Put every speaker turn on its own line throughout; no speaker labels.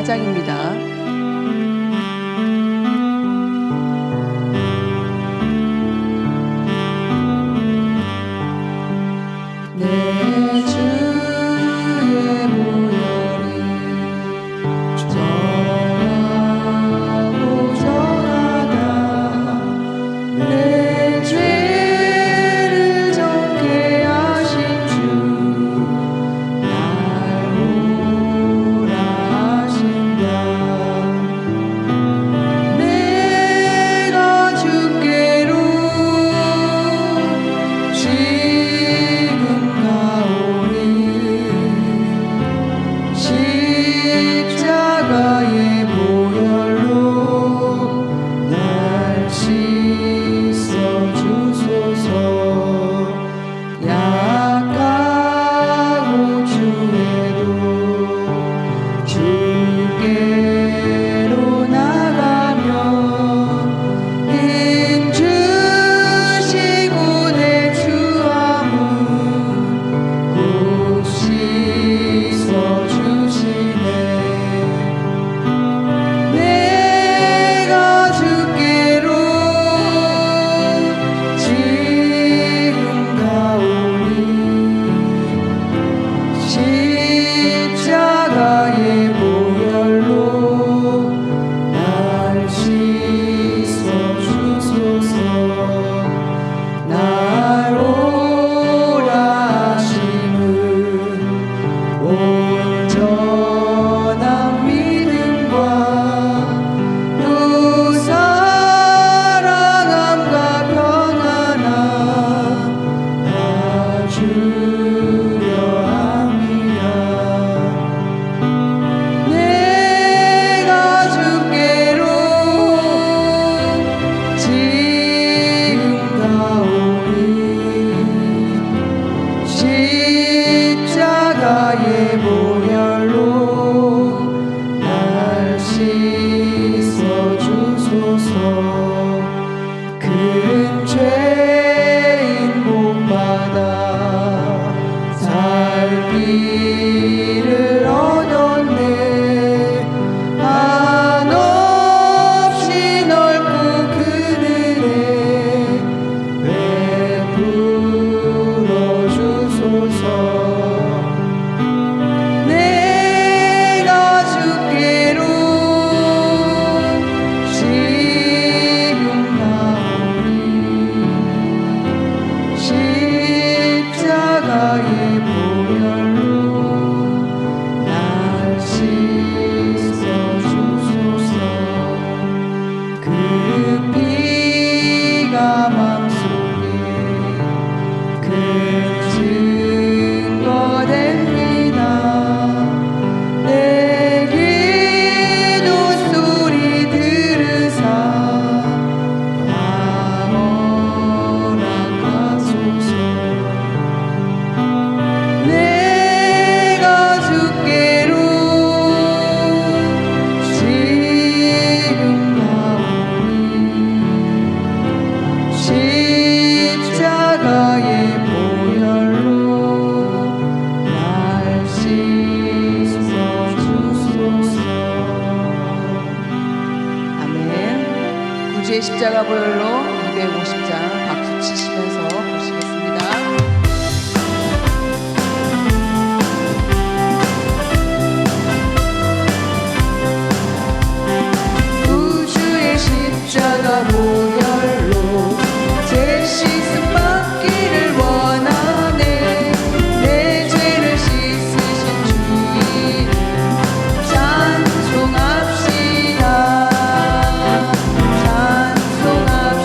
24장입니다. 구주의 십자가 보혈로 250장 박수 치시면서 보시겠습니다. 구주의 십자가 보혈로 제 씻음 받기를 원하네. 내 죄를 씻으신 주님 찬송합시다. 찬송합시다.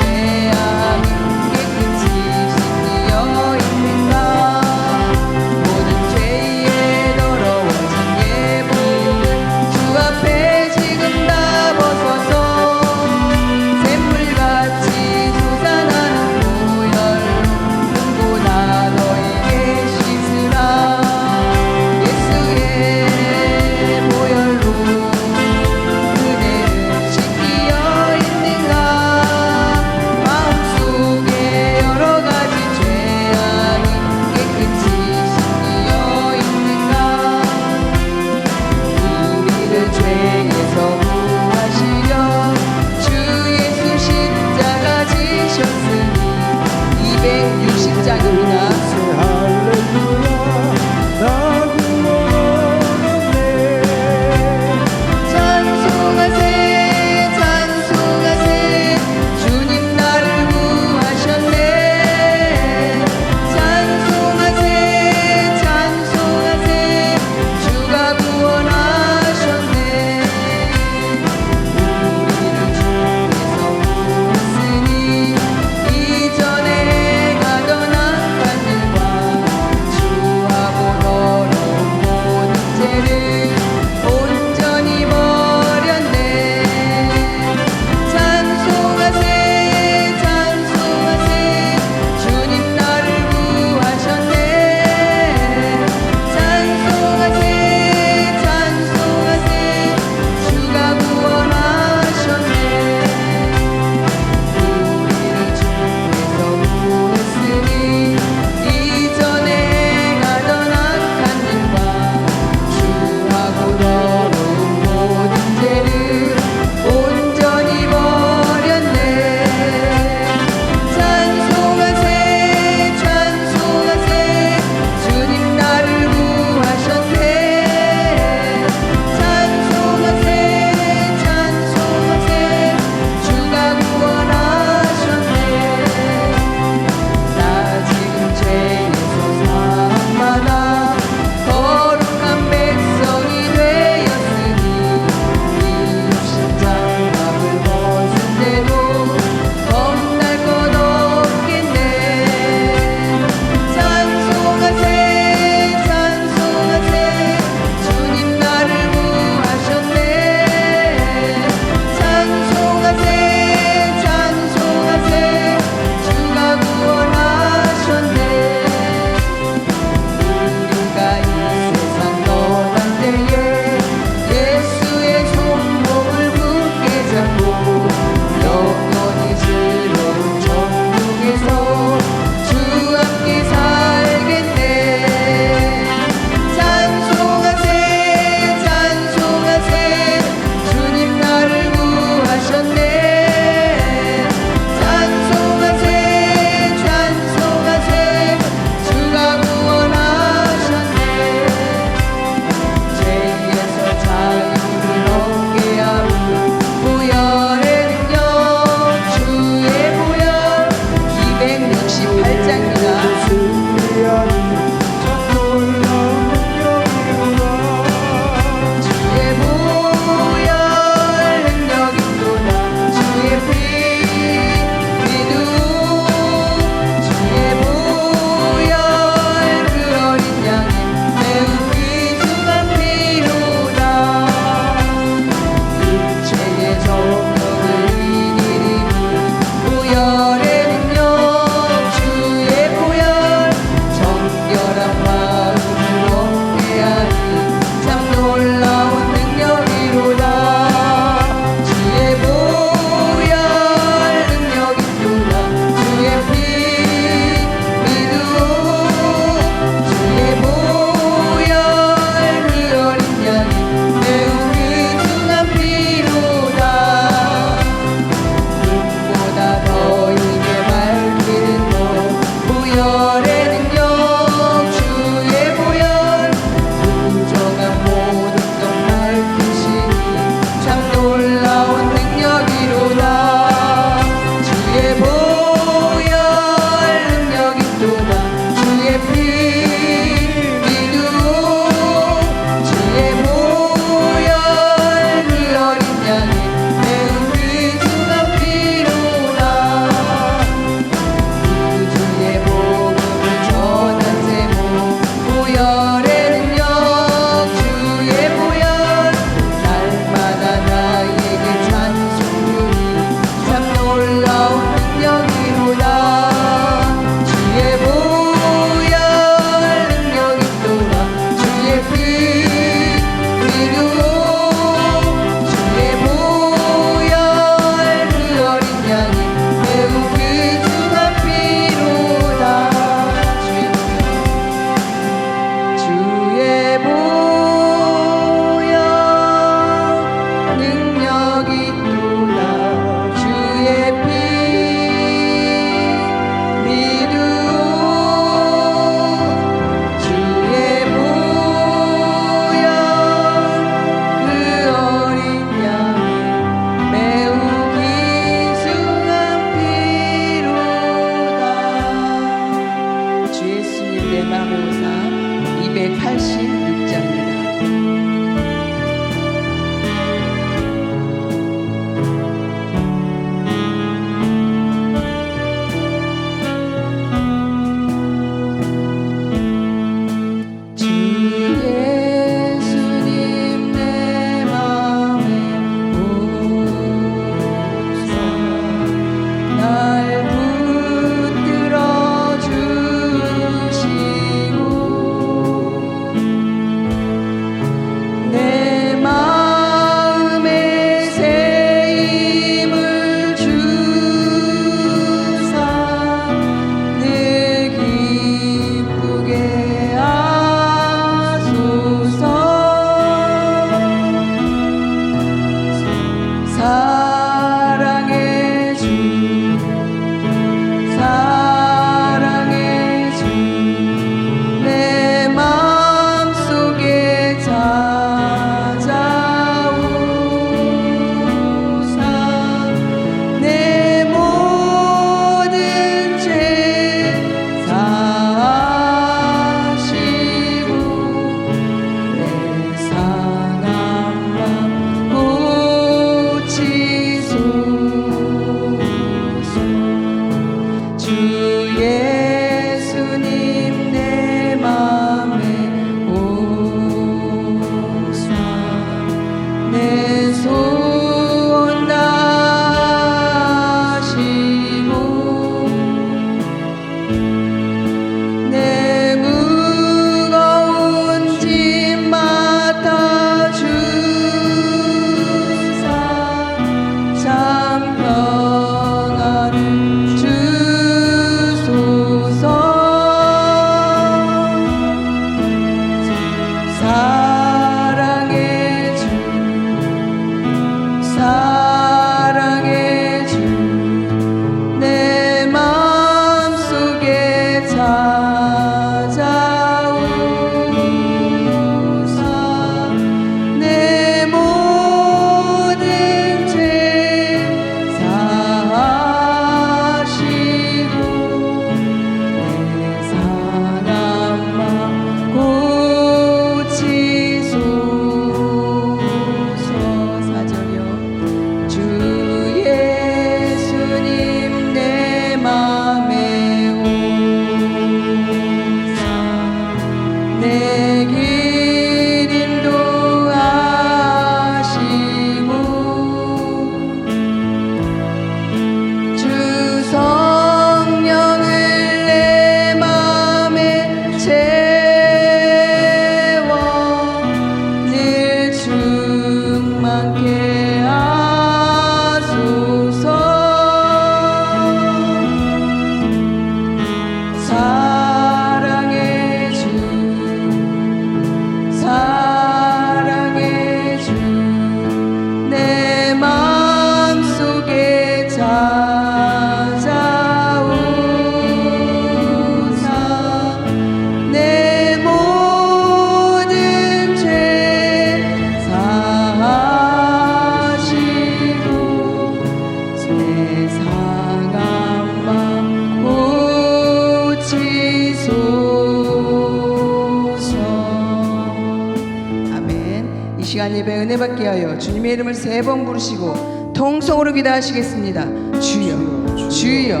은혜 받게 하여 주님의 이름을 3번 부르시고 통성으로 기도하시겠습니다. 주여 주여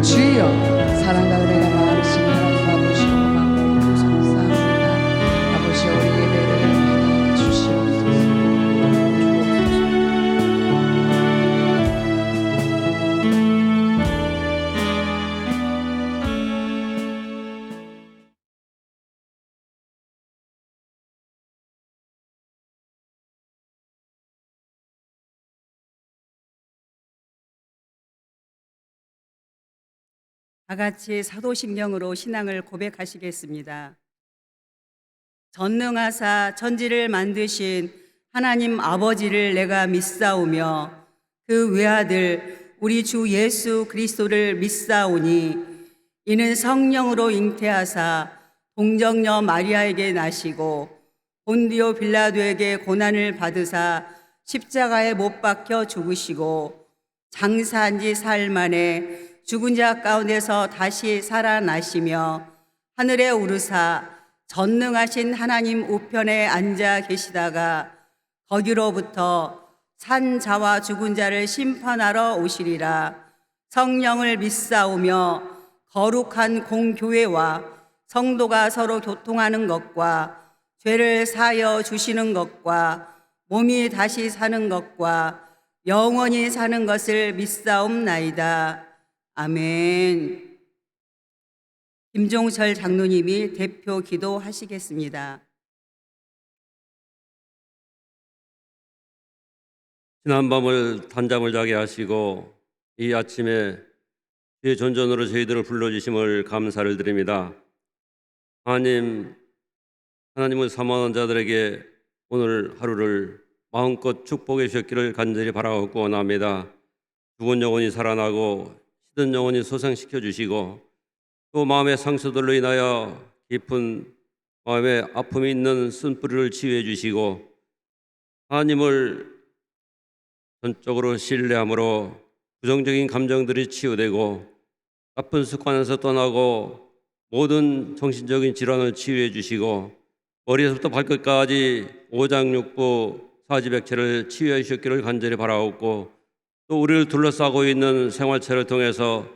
주여. 사랑과 은혜가 많으신 하나님 아버지 고맙고 감사합니다. 아버지 우리 예배를 받아 주시옵소서.
다 같이 사도신경으로 신앙을 고백하시겠습니다. 전능하사 천지를 만드신 하나님 아버지를 내가 믿사오며 그 외아들 우리 주 예수 그리스도를 믿사오니 이는 성령으로 잉태하사 동정녀 마리아에게 나시고 본디오 빌라도에게 고난을 받으사 십자가에 못 박혀 죽으시고 장사한 지 사흘 만에 죽은 자 가운데서 다시 살아나시며 하늘에 오르사 전능하신 하나님 우편에 앉아 계시다가 거기로부터 산 자와 죽은 자를 심판하러 오시리라. 성령을 믿사오며 거룩한 공교회와 성도가 서로 교통하는 것과 죄를 사하여 주시는 것과 몸이 다시 사는 것과 영원히 사는 것을 믿사옵나이다. 아멘. 김종철 장로님이 대표 기도하시겠습니다.
지난 밤을 단잠을 자게 하시고 이 아침에 주의 전전으로 저희들을 불러주심을 감사를 드립니다. 하나님은 사모하는 자들에게 오늘 하루를 마음껏 축복해 주셨기를 간절히 바라고 원합니다. 죽은 영혼이 살아나고 시든 영혼이 소생시켜 주시고 또 마음의 상처들로 인하여 깊은 마음에 아픔이 있는 쓴뿌리를 치유해 주시고 하나님을 전적으로 신뢰함으로 부정적인 감정들이 치유되고 나쁜 습관에서 떠나고 모든 정신적인 질환을 치유해 주시고 머리에서부터 발끝까지 오장육부 사지백체를 치유해 주셨기를 간절히 바라옵고 또 우리를 둘러싸고 있는 생활체를 통해서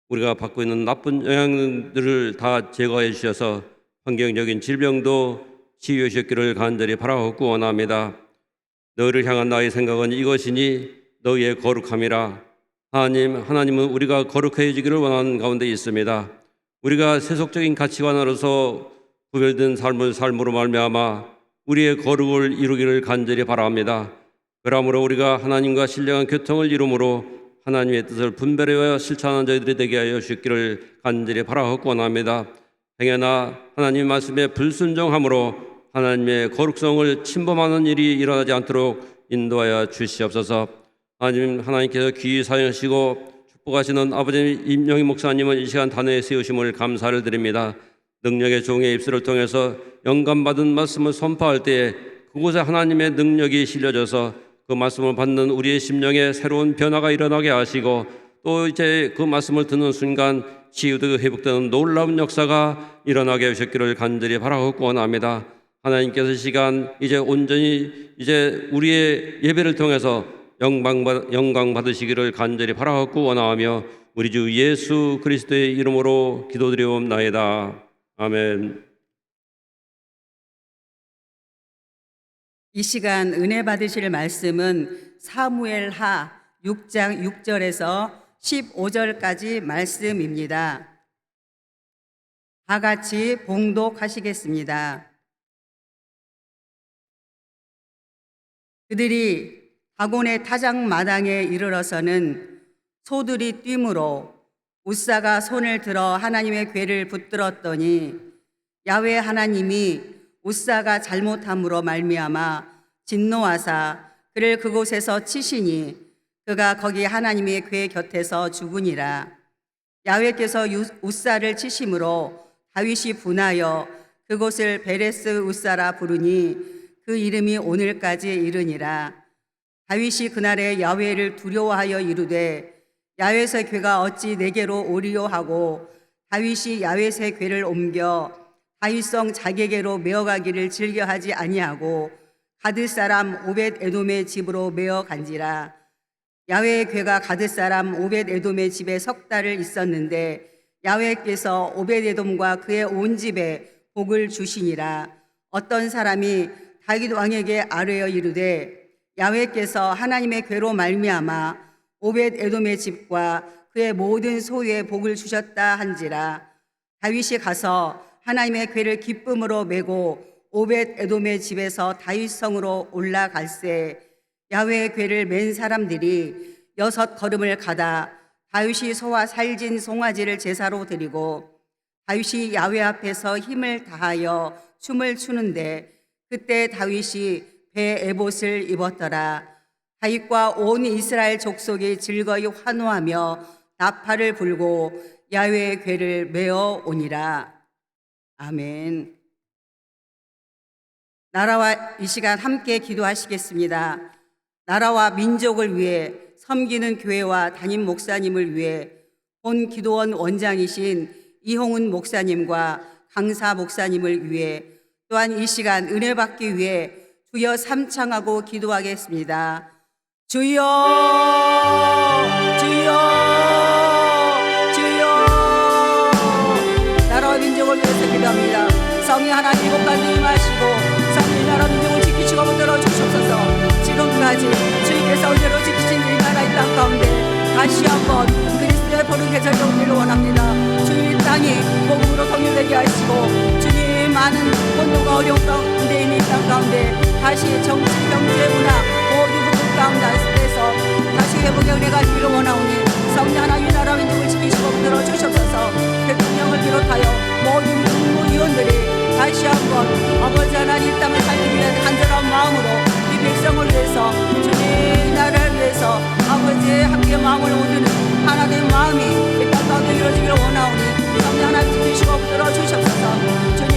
우리가 받고 있는 나쁜 영향들을 다 제거해 주셔서 환경적인 질병도 치유해 주셨기를 간절히 바라옵고 원합니다. 너희를 향한 나의 생각은 이것이니 너희의 거룩함이라. 하나님은 우리가 거룩해지기를 원하는 가운데 있습니다. 우리가 세속적인 가치관으로서 구별된 삶으로 말미암아 우리의 거룩을 이루기를 간절히 바랍니다. 그러므로 우리가 하나님과 신령한 교통을 이루므로 하나님의 뜻을 분별하여 실천하는 저희들이 되게 하여 주시기를 간절히 바라옵고 원합니다. 행여나 하나님 말씀에 불순종함으로 하나님의 거룩성을 침범하는 일이 일어나지 않도록 인도하여 주시옵소서. 하나님께서 귀히 사용하시고 축복하시는 아버지 임영희 목사님은 이 시간 단회에 세우심을 감사를 드립니다. 능력의 종의 입술을 통해서 영감받은 말씀을 선포할 때에 그곳에 하나님의 능력이 실려져서 그 말씀을 받는 우리의 심령에 새로운 변화가 일어나게 하시고 또 이제 그 말씀을 듣는 순간 치유되고 회복되는 놀라운 역사가 일어나게 하셨기를 간절히 바라옵고 원합니다. 하나님께서 이 시간 이제 온전히 이제 우리의 예배를 통해서 영광 받으시기를 간절히 바라옵고 원하며 우리 주 예수 그리스도의 이름으로 기도드리옵나이다. 아멘.
이 시간 은혜 받으실 말씀은 사무엘하 6장 6절에서 15절까지 말씀입니다. 다 같이 봉독하시겠습니다. 그들이 다곤의 타작 마당에 이르러서는 소들이 뛰므로 웃사가 손을 들어 하나님의 궤를 붙들었더니 야훼 하나님이 웃사가 잘못함으로 말미암아 진노하사 그를 그곳에서 치시니 그가 거기 하나님의 궤 곁에서 죽으니라. 야훼께서 웃사를 치심으로 다윗이 분하여 그곳을 베레스 웃사라 부르니 그 이름이 오늘까지 이르니라. 다윗이 그날에 야훼를 두려워하여 이르되 야훼의 궤가 어찌 내게로 오리요 하고 다윗이 야훼의 궤를 옮겨 다윗성 자기에게로 메어가기를 즐겨하지 아니하고 가드 사람 오벳 에돔의 집으로 메어 간지라. 야훼의 괴가 가드 사람 오벳 에돔의 집에 석 달을 있었는데 야훼께서 오벳 에돔과 그의 온 집에 복을 주시니라. 어떤 사람이 다윗 왕에게 아뢰어 이르되 야훼께서 하나님의 괴로 말미암아 오벳 에돔의 집과 그의 모든 소유에 복을 주셨다 한지라. 다윗이 가서 하나님의 괴를 기쁨으로 메고 오벳 에돔의 집에서 다윗 성으로 올라갈새 야훼의 괴를 맨 사람들이 6 걸음을 가다 다윗이 소와 살진 송아지를 제사로 드리고 다윗이 야훼 앞에서 힘을 다하여 춤을 추는데 그때 다윗이 배 에봇을 입었더라. 다윗과 온 이스라엘 족속이 즐거이 환호하며 나팔을 불고 야훼의 괴를 메어 오니라. 아멘. 나라와 이 시간 함께 기도하시겠습니다. 나라와 민족을 위해 섬기는 교회와 담임 목사님을 위해 본 기도원 원장이신 이홍훈 목사님과 강사 목사님을 위해 또한 이 시간 은혜 받기 위해 주여 삼창하고 기도하겠습니다. 주여 주여 주여. 나라와 민족을 위해서 기도합니다. 성령 하나님 이곳까지 임하시고 성령 나라 민족을 지키시고 붙들어 주시옵소서. 지금까지 주님께서 은혜로 지키신 이 나라 이 땅 가운데 다시 한번 그리스도의 보는 계절이 오기를 원합니다. 주님 땅이 복음으로 통일되게 하시고 주님 많은 혼돈과 어려움 가운데 있는 이 땅 가운데 다시 정치, 경제, 문화 모두 부분 가운데서 다시 회복의 은혜가 있기를 원하오니 성령 하나님 나라 민족을 지키시고 붙들어 주시옵소서. 대통령을 비롯하여 모든 국무위원들이 다시 한번 아버지 하나님 이 땅을 살기 위한 간절한 마음으로 이 백성을 위해서 주님 나라를 위해서 아버지의 함께 마음을 모으는 하나님의 마음이 이 땅 가운데 이루어지기를 원하오니 성령 하나님 지키시고 붙들어 주시옵소서. 주님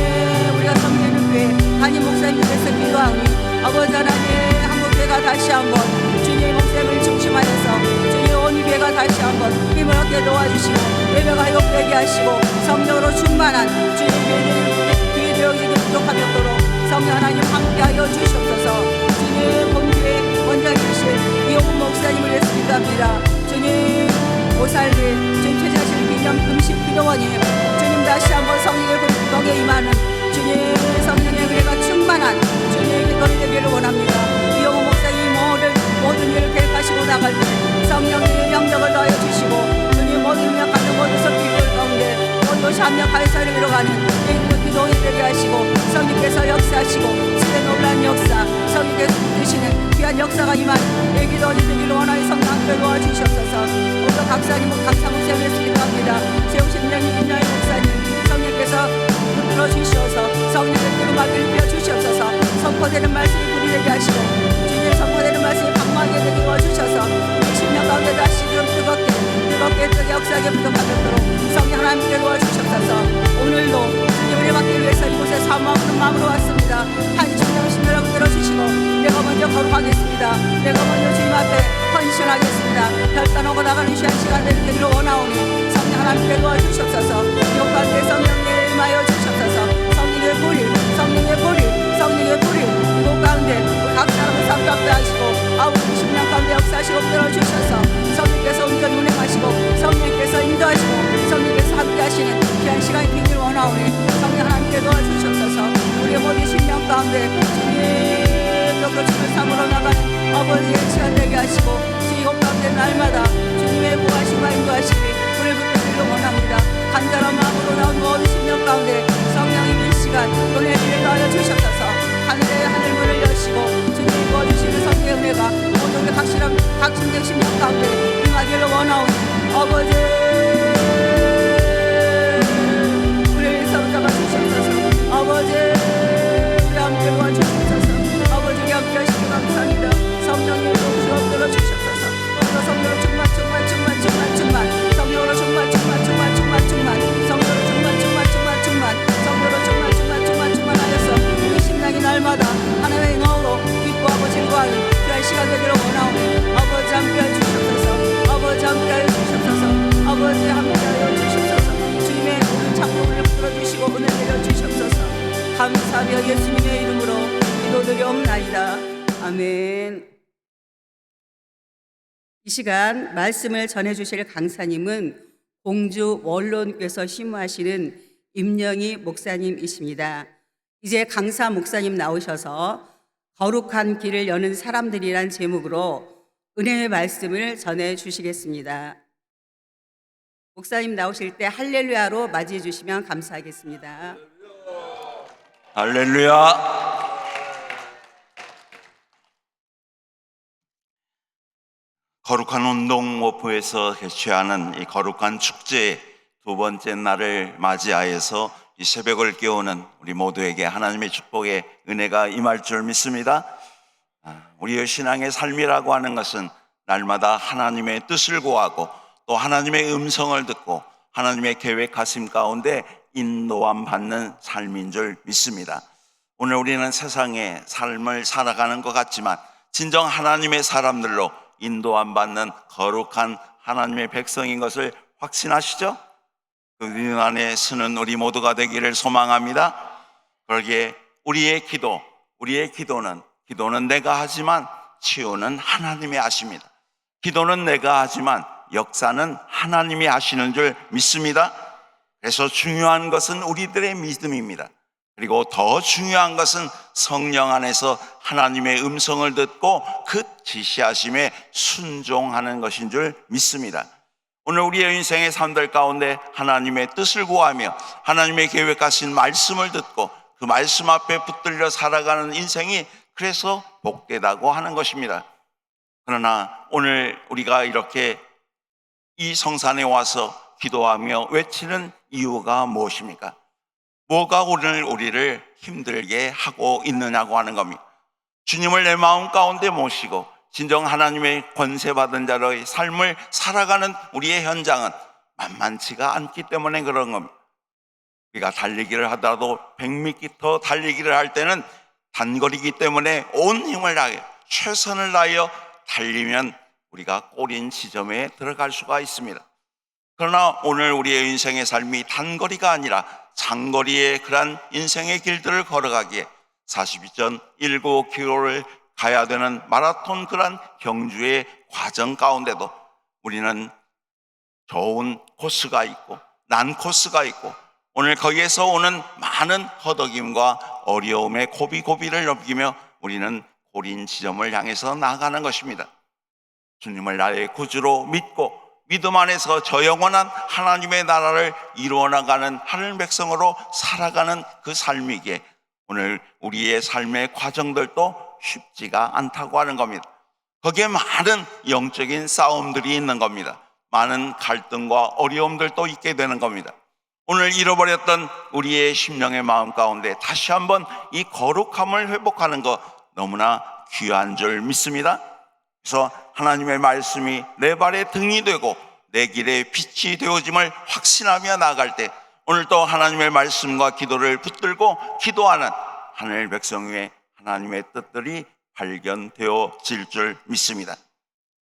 우리가 섬기는 교회 담임 목사님께서 기도하오니 아버지 하나님 한국교회가 다시 한번 주님의 목사님을 중심하여서 주님의 온 교회가 다시 한번 힘을 얻게 도와주시고 예배가 회복되게 하시고 성령으로 충만한 주님의 교회 되어지기 부족함이 없도록 성령 하나님 함께하여 주시옵소서. 주님 본교회 원장이신 이홍훈 목사님을 위해서 기도합니다. 주님 오살리 주님 최자실 기념 금식 기도원이 주님 다시 한번 성령의 불덕에 임하는 주님 성령의 은혜가 충만한 주님의 기도를 되기를 원합니다. 이홍훈 목사님 모든 일을 계획하시고 나갈 때 성령의 영역을 더하여 주시고 주님 모든 명하는 모든 성기들 가운데 모두 합력하여서 이루어가는 예수의 기도원이 되게 하시고 성령께서 역사하시고 시대 놀란 역사 성령께서 드시는 귀한 역사가 임하는 이 기도원이 되기를 원하여 성령 함께 도와주시옵소서. 오늘 박사님 강사 목사님을 기도합니다. 세우신 명이 김여희 목사님 성령께서 붙들어 주시옵소서. 성령의 뜻을 맡기를 비워 주시옵소서. 선포되는 말씀이 불이 되게 하시고 주님 선포되는 말씀이 방망이에 되게 도와주셔서 10년 가운데 다시 좀 뜨겁게 뜨게 역사하게 부족하도록 성령 하나님께 도와주시옵소서. 오늘도 주님 은혜 받기 위해서 이곳에 사모하는 마음으로 왔습니다. 한 주님의 신뢰를 붙들어주시고 내가 먼저 거룩하겠습니다. 내가 먼저 주님 앞에 헌신하겠습니다. 결단하고 나가는 시한 시간 되기를 원하오니 성령 하나님께 도와주시옵소서. 이곳 가운데 성령에 임하여 주시옵소서. 성령의 불이 이곳 가운데 각 사람을 삼갑게 하시고 아버지 10년 가운데 역사하시고 붙들어주셔서 성령께서 운전 운행하시고 성령께서 인도하시고 성령께서 함께 하시는 귀한 시간이 되기를 원하오니 성령 하나님께 도와주시옵소서. 우리의 모든 10년 가운데 주님도 거침을 삼으러 나가는 아버지의 시간 되게 하시고 이곳 가운데 날마다 주님의 보호하심과 인도하심이 우리를 붙들기를 원합니다. 간절한 마음으로 나온 모든 10년 가운데 성령이 이 시간 은혜를 더하여 주시옵소서. 하늘의 하늘문을 여시고 주님이 부어주시는 성령의 은혜가 모든 각신된 10년 가운데 임하기를 원하오니 아버지 우리를 사로잡아 주시옵소서. 아버지 우리 함께 도와주시옵소서. 아버지 우리 함께 하시기 감사합니다. 성령님 주옵들어 주시옵소서. 오늘도 성령으로 충만 성령으로 충만 성령으로 충만하여서 우리 심령이 날마다 하나님의 영광으로 기뻐하고 즐거워하는 귀한 시간 되기를 원하오니 아버지 함께하여 주시옵소서. 아버지 함께하여 주시옵소서. 아버지 함께하여 주시옵소서. 주님의 모든 작품을 풀어주시고 은혜 내려 주시옵소서. 감사하며 예수님의 이름으로 기도드리옵나이다. 이 시간 말씀을 전해주실 강사님은 공주 원론교에서 심무하시는 임영희 목사님이십니다. 이제 강사 목사님 나오셔서 거룩한 길을 여는 사람들이란 제목으로 은혜의 말씀을 전해주시겠습니다. 목사님 나오실 때 할렐루야로 맞이해 주시면 감사하겠습니다.
할렐루야. 거룩한 운동모포에서 개최하는 이 거룩한 축제의 두 번째 날을 맞이하여서 이 새벽을 깨우는 우리 모두에게 하나님의 축복의 은혜가 임할 줄 믿습니다. 우리의 신앙의 삶이라고 하는 것은 날마다 하나님의 뜻을 구하고 또 하나님의 음성을 듣고 하나님의 계획하심 가운데 인도함 받는 삶인 줄 믿습니다. 오늘 우리는 세상의 삶을 살아가는 것 같지만 진정 하나님의 사람들로 인도함 받는 거룩한 하나님의 백성인 것을 확신하시죠? 그 은 안에 서는 우리 모두가 되기를 소망합니다. 그러기에 우리의 기도는 내가 하지만 치유는 하나님이 하십니다. 기도는 내가 하지만 역사는 하나님이 하시는 줄 믿습니다. 그래서 중요한 것은 우리들의 믿음입니다. 그리고 더 중요한 것은 성령 안에서 하나님의 음성을 듣고 그 지시하심에 순종하는 것인 줄 믿습니다. 오늘 우리의 인생의 삶들 가운데 하나님의 뜻을 구하며 하나님의 계획하신 말씀을 듣고 그 말씀 앞에 붙들려 살아가는 인생이 그래서 복되다고 하는 것입니다. 그러나 오늘 우리가 이렇게 이 성산에 와서 기도하며 외치는 이유가 무엇입니까? 뭐가 오늘 우리를 힘들게 하고 있느냐고 하는 겁니다. 주님을 내 마음 가운데 모시고 진정 하나님의 권세받은 자로의 삶을 살아가는 우리의 현장은 만만치가 않기 때문에 그런 겁니다. 우리가 달리기를 하더라도 100m 달리기를 할 때는 단거리이기 때문에 온 힘을 다해 최선을 다하여 달리면 우리가 꼬린 지점에 들어갈 수가 있습니다. 그러나 오늘 우리의 인생의 삶이 단거리가 아니라 장거리의 그런 인생의 길들을 걸어가기에 42.19km를 가야 되는 마라톤 그런 경주의 과정 가운데도 우리는 좋은 코스가 있고 난 코스가 있고 오늘 거기에서 오는 많은 허덕임과 어려움의 고비고비를 넘기며 우리는 고린 지점을 향해서 나아가는 것입니다. 주님을 나의 구주로 믿고 믿음 안에서 저 영원한 하나님의 나라를 이루어 나가는 하늘 백성으로 살아가는 그 삶이기에 오늘 우리의 삶의 과정들도 쉽지가 않다고 하는 겁니다. 거기에 많은 영적인 싸움들이 있는 겁니다. 많은 갈등과 어려움들도 있게 되는 겁니다. 오늘 잃어버렸던 우리의 심령의 마음 가운데 다시 한번 이 거룩함을 회복하는 것 너무나 귀한 줄 믿습니다. 그래서 하나님의 말씀이 내 발의 등이 되고 내 길의 빛이 되어짐을 확신하며 나아갈 때 오늘도 하나님의 말씀과 기도를 붙들고 기도하는 하늘 백성 위에 하나님의 뜻들이 발견되어질 줄 믿습니다.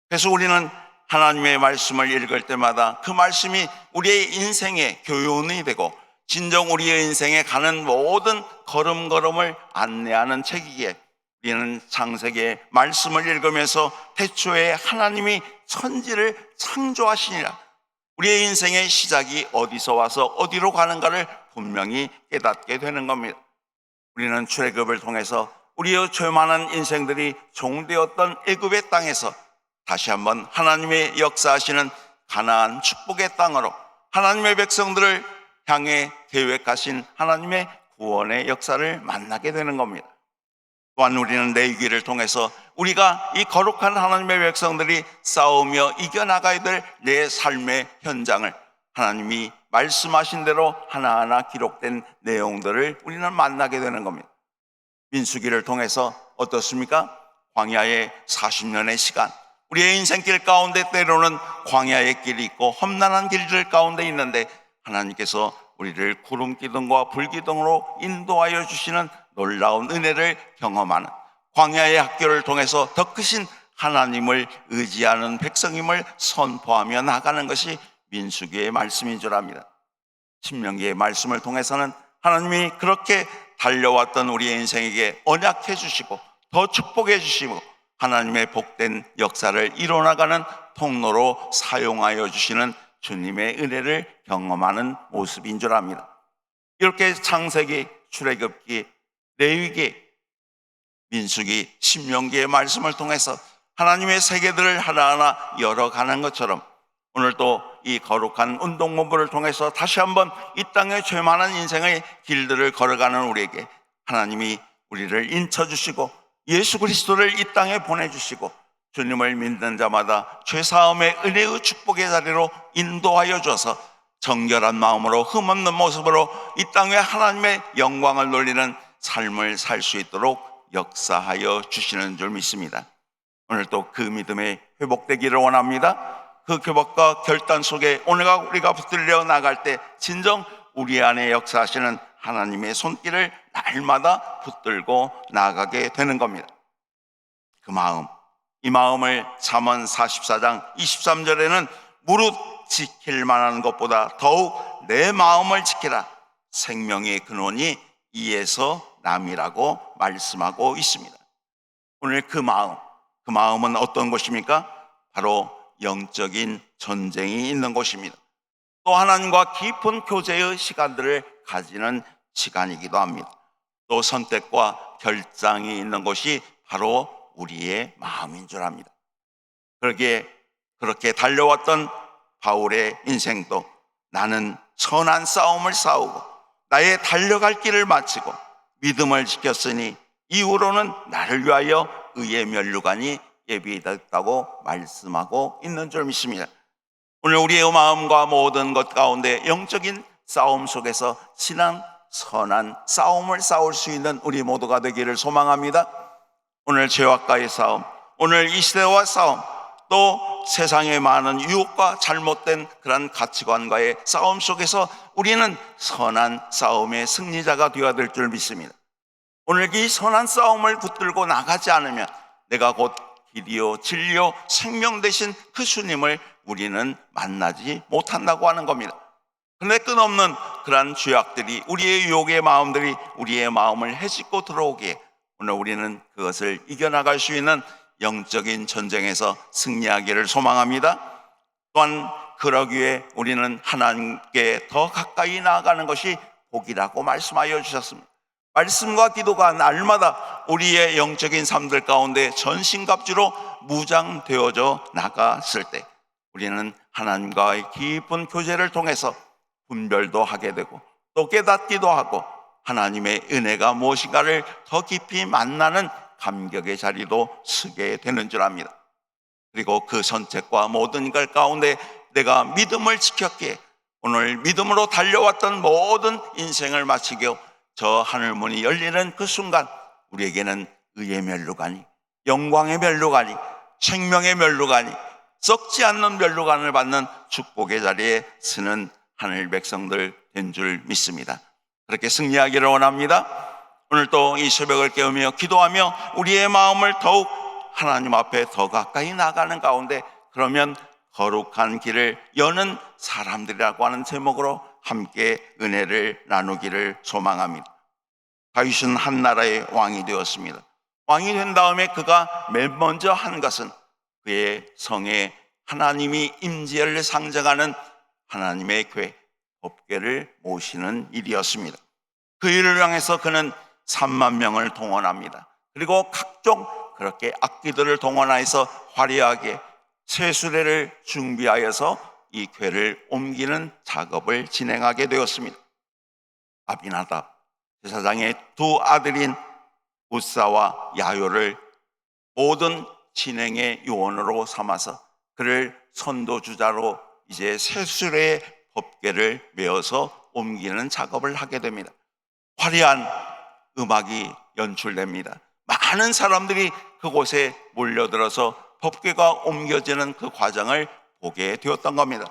그래서 우리는 하나님의 말씀을 읽을 때마다 그 말씀이 우리의 인생의 교훈이 되고 진정 우리의 인생에 가는 모든 걸음걸음을 안내하는 책이기에 우리는 창세기의 말씀을 읽으면서 태초에 하나님이 천지를 창조하시니라 우리의 인생의 시작이 어디서 와서 어디로 가는가를 분명히 깨닫게 되는 겁니다. 우리는 출애굽을 통해서 우리의 죄 많은 인생들이 종되었던 애굽의 땅에서 다시 한번 하나님의 역사하시는 가나안 축복의 땅으로 하나님의 백성들을 향해 계획하신 하나님의 구원의 역사를 만나게 되는 겁니다. 또한 우리는 레위기를 통해서 우리가 이 거룩한 하나님의 백성들이 싸우며 이겨나가야 될 내 삶의 현장을 하나님이 말씀하신 대로 하나하나 기록된 내용들을 우리는 만나게 되는 겁니다. 민수기를 통해서 어떻습니까? 광야의 40년의 시간, 우리의 인생길 가운데 때로는 광야의 길이 있고 험난한 길들 가운데 있는데 하나님께서 우리를 구름 기둥과 불 기둥으로 인도하여 주시는 놀라운 은혜를 경험하는 광야의 학교를 통해서 더 크신 하나님을 의지하는 백성임을 선포하며 나가는 것이 민수기의 말씀인 줄 압니다. 신명기의 말씀을 통해서는 하나님이 그렇게 달려왔던 우리의 인생에게 언약해 주시고 더 축복해 주시고 하나님의 복된 역사를 이뤄나가는 통로로 사용하여 주시는 주님의 은혜를 경험하는 모습인 줄 압니다. 이렇게 창세기, 출애굽기, 레위기, 민수기, 신명기의 말씀을 통해서 하나님의 세계들을 하나하나 열어가는 것처럼 오늘 또 이 거룩한 운동본부를 통해서 다시 한번 이 땅의 죄 많은 인생의 길들을 걸어가는 우리에게 하나님이 우리를 인쳐주시고 예수 그리스도를 이 땅에 보내주시고 주님을 믿는 자마다 죄사함의 은혜의 축복의 자리로 인도하여 줘서 정결한 마음으로 흠없는 모습으로 이 땅에 하나님의 영광을 돌리는 삶을 살 수 있도록 역사하여 주시는 줄 믿습니다. 오늘 또 그 믿음이 회복되기를 원합니다. 그 교복과 결단 속에 오늘 우리가 붙들려 나갈 때 진정 우리 안에 역사하시는 하나님의 손길을 날마다 붙들고 나가게 되는 겁니다. 그 마음, 이 마음을 잠언 44장 23절에는 무릇 지킬 만한 것보다 더욱 내 마음을 지키라. 생명의 근원이 이에서 남이라고 말씀하고 있습니다. 오늘 그 마음은 어떤 곳입니까? 바로 영적인 전쟁이 있는 곳입니다. 또 하나님과 깊은 교제의 시간들을 가지는 시간이기도 합니다. 또 선택과 결정이 있는 곳이 바로 우리의 마음인 줄 압니다. 그렇게 달려왔던 바울의 인생도 나는 선한 싸움을 싸우고 나의 달려갈 길을 마치고 믿음을 지켰으니 이후로는 나를 위하여 의의 면류관이 예비되었다고 말씀하고 있는 줄 믿습니다. 오늘 우리의 마음과 모든 것 가운데 영적인 싸움 속에서 신앙 선한 싸움을 싸울 수 있는 우리 모두가 되기를 소망합니다. 오늘 죄악과의 싸움, 오늘 이 시대와 싸움, 또 세상의 많은 유혹과 잘못된 그런 가치관과의 싸움 속에서 우리는 선한 싸움의 승리자가 되어야 될 줄 믿습니다. 오늘 이 선한 싸움을 붙들고 나가지 않으면 내가 곧 길이요 진리요 생명 되신 그 주님을 우리는 만나지 못한다고 하는 겁니다. 그런데 끝없는 그러한 죄악들이 우리의 유혹의 마음들이 우리의 마음을 헤집고 들어오기에 오늘 우리는 그것을 이겨나갈 수 있는 영적인 전쟁에서 승리하기를 소망합니다. 또한 그러기 위해 우리는 하나님께 더 가까이 나아가는 것이 복이라고 말씀하여 주셨습니다. 말씀과 기도가 날마다 우리의 영적인 삶들 가운데 전신갑주로 무장되어져 나갔을 때 우리는 하나님과의 깊은 교제를 통해서 분별도 하게 되고 또 깨닫기도 하고 하나님의 은혜가 무엇인가를 더 깊이 만나는 감격의 자리도 서게 되는 줄 압니다. 그리고 그 선택과 모든 것 가운데 내가 믿음을 지켰기에 오늘 믿음으로 달려왔던 모든 인생을 마치고 저 하늘문이 열리는 그 순간 우리에게는 의의 면류관이, 영광의 면류관이, 생명의 면류관이, 썩지 않는 면류관을 받는 축복의 자리에 서는 하늘 백성들 된 줄 믿습니다. 그렇게 승리하기를 원합니다. 오늘 또 이 새벽을 깨우며 기도하며 우리의 마음을 더욱 하나님 앞에 더 가까이 나가는 가운데 그러면 거룩한 길을 여는 사람들이라고 하는 제목으로 함께 은혜를 나누기를 소망합니다. 다윗은 한 나라의 왕이 되었습니다. 왕이 된 다음에 그가 맨 먼저 한 것은 그의 성에 하나님이 임재를 상징하는 하나님의 궤, 법궤를 모시는 일이었습니다. 그 일을 향해서 그는 3만 명을 동원합니다. 그리고 각종 그렇게 악기들을 동원해서 화려하게 세수대를 준비하여서 이 궤를 옮기는 작업을 진행하게 되었습니다. 아비나답 제사장의 두 아들인 우사와 야요를 모든 진행의 요원으로 삼아서 그를 선도주자로 이제 세수대의 법궤를 메어서 옮기는 작업을 하게 됩니다. 화려한 음악이 연출됩니다. 많은 사람들이 그곳에 몰려들어서 법궤가 옮겨지는 그 과정을 보게 되었던 겁니다.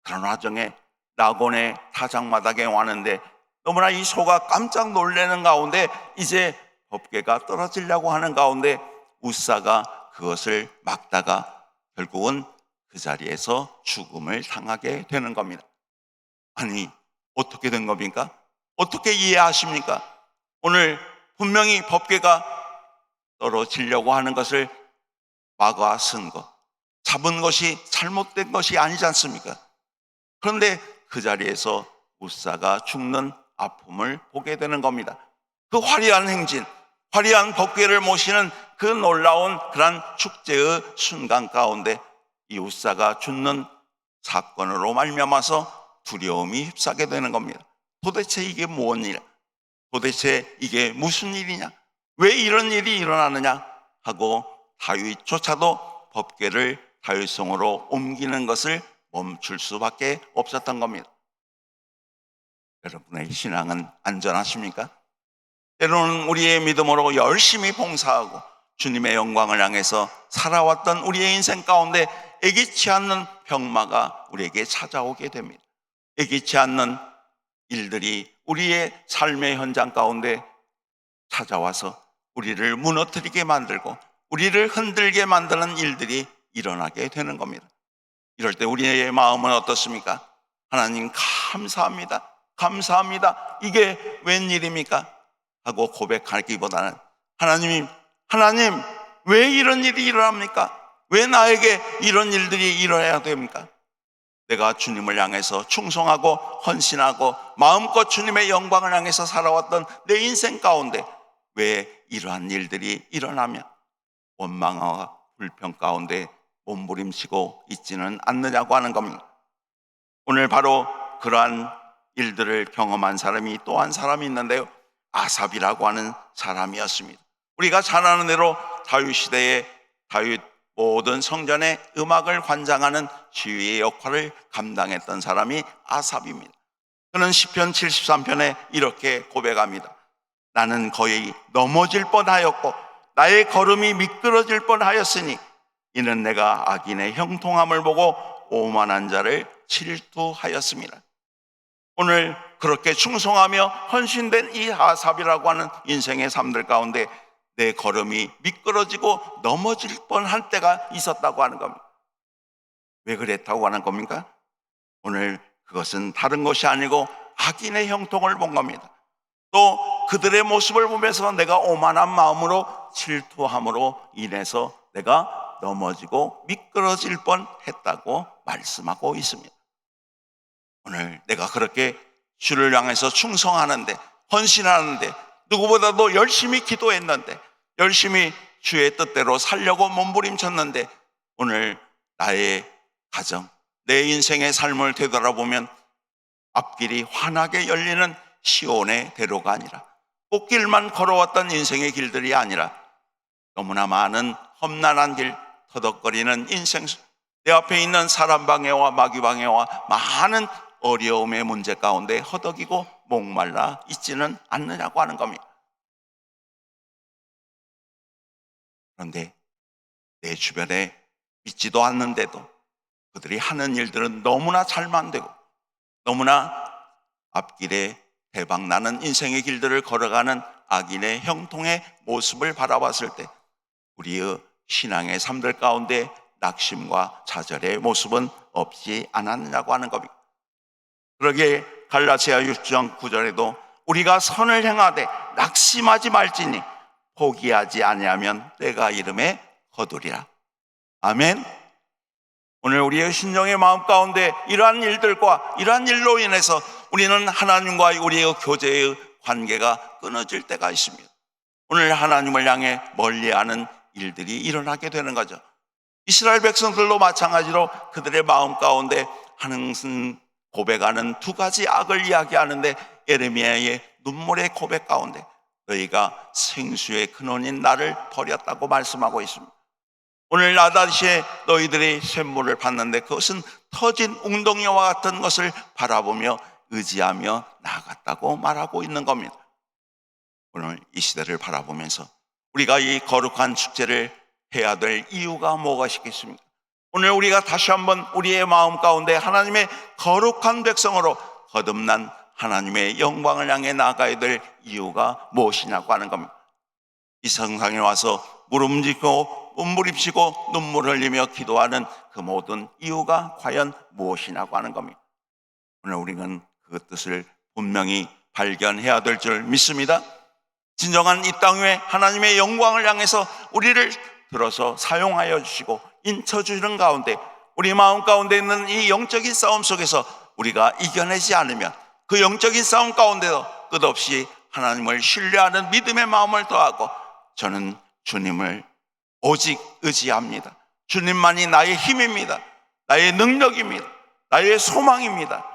그런 와중에 나곤의 타작마당에 왔는데 너무나 이 소가 깜짝 놀라는 가운데 이제 법궤가 떨어지려고 하는 가운데 우사가 그것을 막다가 결국은 그 자리에서 죽음을 당하게 되는 겁니다. 아니 어떻게 된 겁니까? 어떻게 이해하십니까? 오늘 분명히 법궤가 떨어지려고 하는 것을 막아 쓴 것, 잡은 것이 잘못된 것이 아니지 않습니까? 그런데 그 자리에서 웃사가 죽는 아픔을 보게 되는 겁니다. 그 화려한 행진, 화려한 법궤를 모시는 그 놀라운 그런 축제의 순간 가운데 이 웃사가 죽는 사건으로 말미암아서 두려움이 휩싸게 되는 겁니다. 도대체 이게 무슨 일? 도대체 이게 무슨 일이냐? 왜 이런 일이 일어나느냐? 하고 다윗조차도 법궤를 다윗성으로 옮기는 것을 멈출 수밖에 없었던 겁니다. 여러분의 신앙은 안전하십니까? 때로는 우리의 믿음으로 열심히 봉사하고 주님의 영광을 향해서 살아왔던 우리의 인생 가운데 예기치 않는 병마가 우리에게 찾아오게 됩니다. 예기치 않는 일들이 우리의 삶의 현장 가운데 찾아와서 우리를 무너뜨리게 만들고 우리를 흔들게 만드는 일들이 일어나게 되는 겁니다. 이럴 때 우리의 마음은 어떻습니까? 하나님 감사합니다. 감사합니다. 이게 웬일입니까? 하고 고백하기보다는 하나님 왜 이런 일이 일어납니까? 왜 나에게 이런 일들이 일어나야 됩니까? 내가 주님을 향해서 충성하고 헌신하고 마음껏 주님의 영광을 향해서 살아왔던 내 인생 가운데 왜 이러한 일들이 일어나면 원망과 불평 가운데 몸부림치고 있지는 않느냐고 하는 겁니다. 오늘 바로 그러한 일들을 경험한 사람이 또 한 사람이 있는데요, 아삽이라고 하는 사람이었습니다. 우리가 잘 아는 대로 다윗 시대에 다윗 모든 성전의 음악을 관장하는 지휘의 역할을 감당했던 사람이 아삽입니다. 그는 시편 73편에 이렇게 고백합니다. 나는 거의 넘어질 뻔하였고 나의 걸음이 미끄러질 뻔하였으니 이는 내가 악인의 형통함을 보고 오만한 자를 질투하였습니다. 오늘 그렇게 충성하며 헌신된 이 아삽이라고 하는 인생의 삶들 가운데 내 걸음이 미끄러지고 넘어질 뻔한 때가 있었다고 하는 겁니다. 왜 그랬다고 하는 겁니까? 오늘 그것은 다른 것이 아니고 악인의 형통을 본 겁니다. 또 그들의 모습을 보면서 내가 오만한 마음으로 질투함으로 인해서 내가 넘어지고 미끄러질 뻔했다고 말씀하고 있습니다. 오늘 내가 그렇게 주를 향해서 충성하는데, 헌신하는데, 누구보다도 열심히 기도했는데, 열심히 주의 뜻대로 살려고 몸부림쳤는데, 오늘 나의 가정, 내 인생의 삶을 되돌아보면 앞길이 환하게 열리는 시온의 대로가 아니라, 꽃길만 걸어왔던 인생의 길들이 아니라 너무나 많은 험난한 길, 터덕거리는 인생, 내 앞에 있는 사람 방해와 마귀 방해와 많은 어려움의 문제 가운데 허덕이고 목말라 있지는 않느냐고 하는 겁니다. 그런데 내 주변에 믿지도 않는데도 그들이 하는 일들은 너무나 잘만 되고 너무나 앞길에 대박나는 인생의 길들을 걸어가는 악인의 형통의 모습을 바라봤을 때 우리의 신앙의 삶들 가운데 낙심과 좌절의 모습은 없지 않았느냐고 하는 겁니다. 그러기에 갈라디아 6장 9절에도 우리가 선을 행하되 낙심하지 말지니 포기하지 아니하면 때가 이름에 거두리라. 아멘. 오늘 우리의 신령의 마음 가운데 이러한 일들과 이러한 일로 인해서 우리는 하나님과 우리의 교제의 관계가 끊어질 때가 있습니다. 오늘 하나님을 향해 멀리하는 일들이 일어나게 되는 거죠. 이스라엘 백성들도 마찬가지로 그들의 마음 가운데 항상 고백하는 두 가지 악을 이야기하는데 예레미야의 눈물의 고백 가운데 너희가 생수의 근원인 나를 버렸다고 말씀하고 있습니다. 오늘 나다시에 너희들이 샘물을 받는데 그것은 터진 웅덩이와 같은 것을 바라보며 의지하며 나아갔다고 말하고 있는 겁니다. 오늘 이 시대를 바라보면서 우리가 이 거룩한 축제를 해야 될 이유가 뭐가 있겠습니까? 오늘 우리가 다시 한번 우리의 마음 가운데 하나님의 거룩한 백성으로 거듭난 하나님의 영광을 향해 나아가야 될 이유가 무엇이냐고 하는 겁니다. 이 세상에 와서 무릎짓고 몸부림치고 눈물 흘리며 기도하는 그 모든 이유가 과연 무엇이냐고 하는 겁니다. 오늘 우리는 그 뜻을 분명히 발견해야 될 줄 믿습니다. 진정한 이 땅 위에 하나님의 영광을 향해서 우리를 들어서 사용하여 주시고 인쳐주는 가운데 우리 마음 가운데 있는 이 영적인 싸움 속에서 우리가 이겨내지 않으면 그 영적인 싸움 가운데도 끝없이 하나님을 신뢰하는 믿음의 마음을 더하고 저는 주님을 오직 의지합니다. 주님만이 나의 힘입니다. 나의 능력입니다. 나의 소망입니다.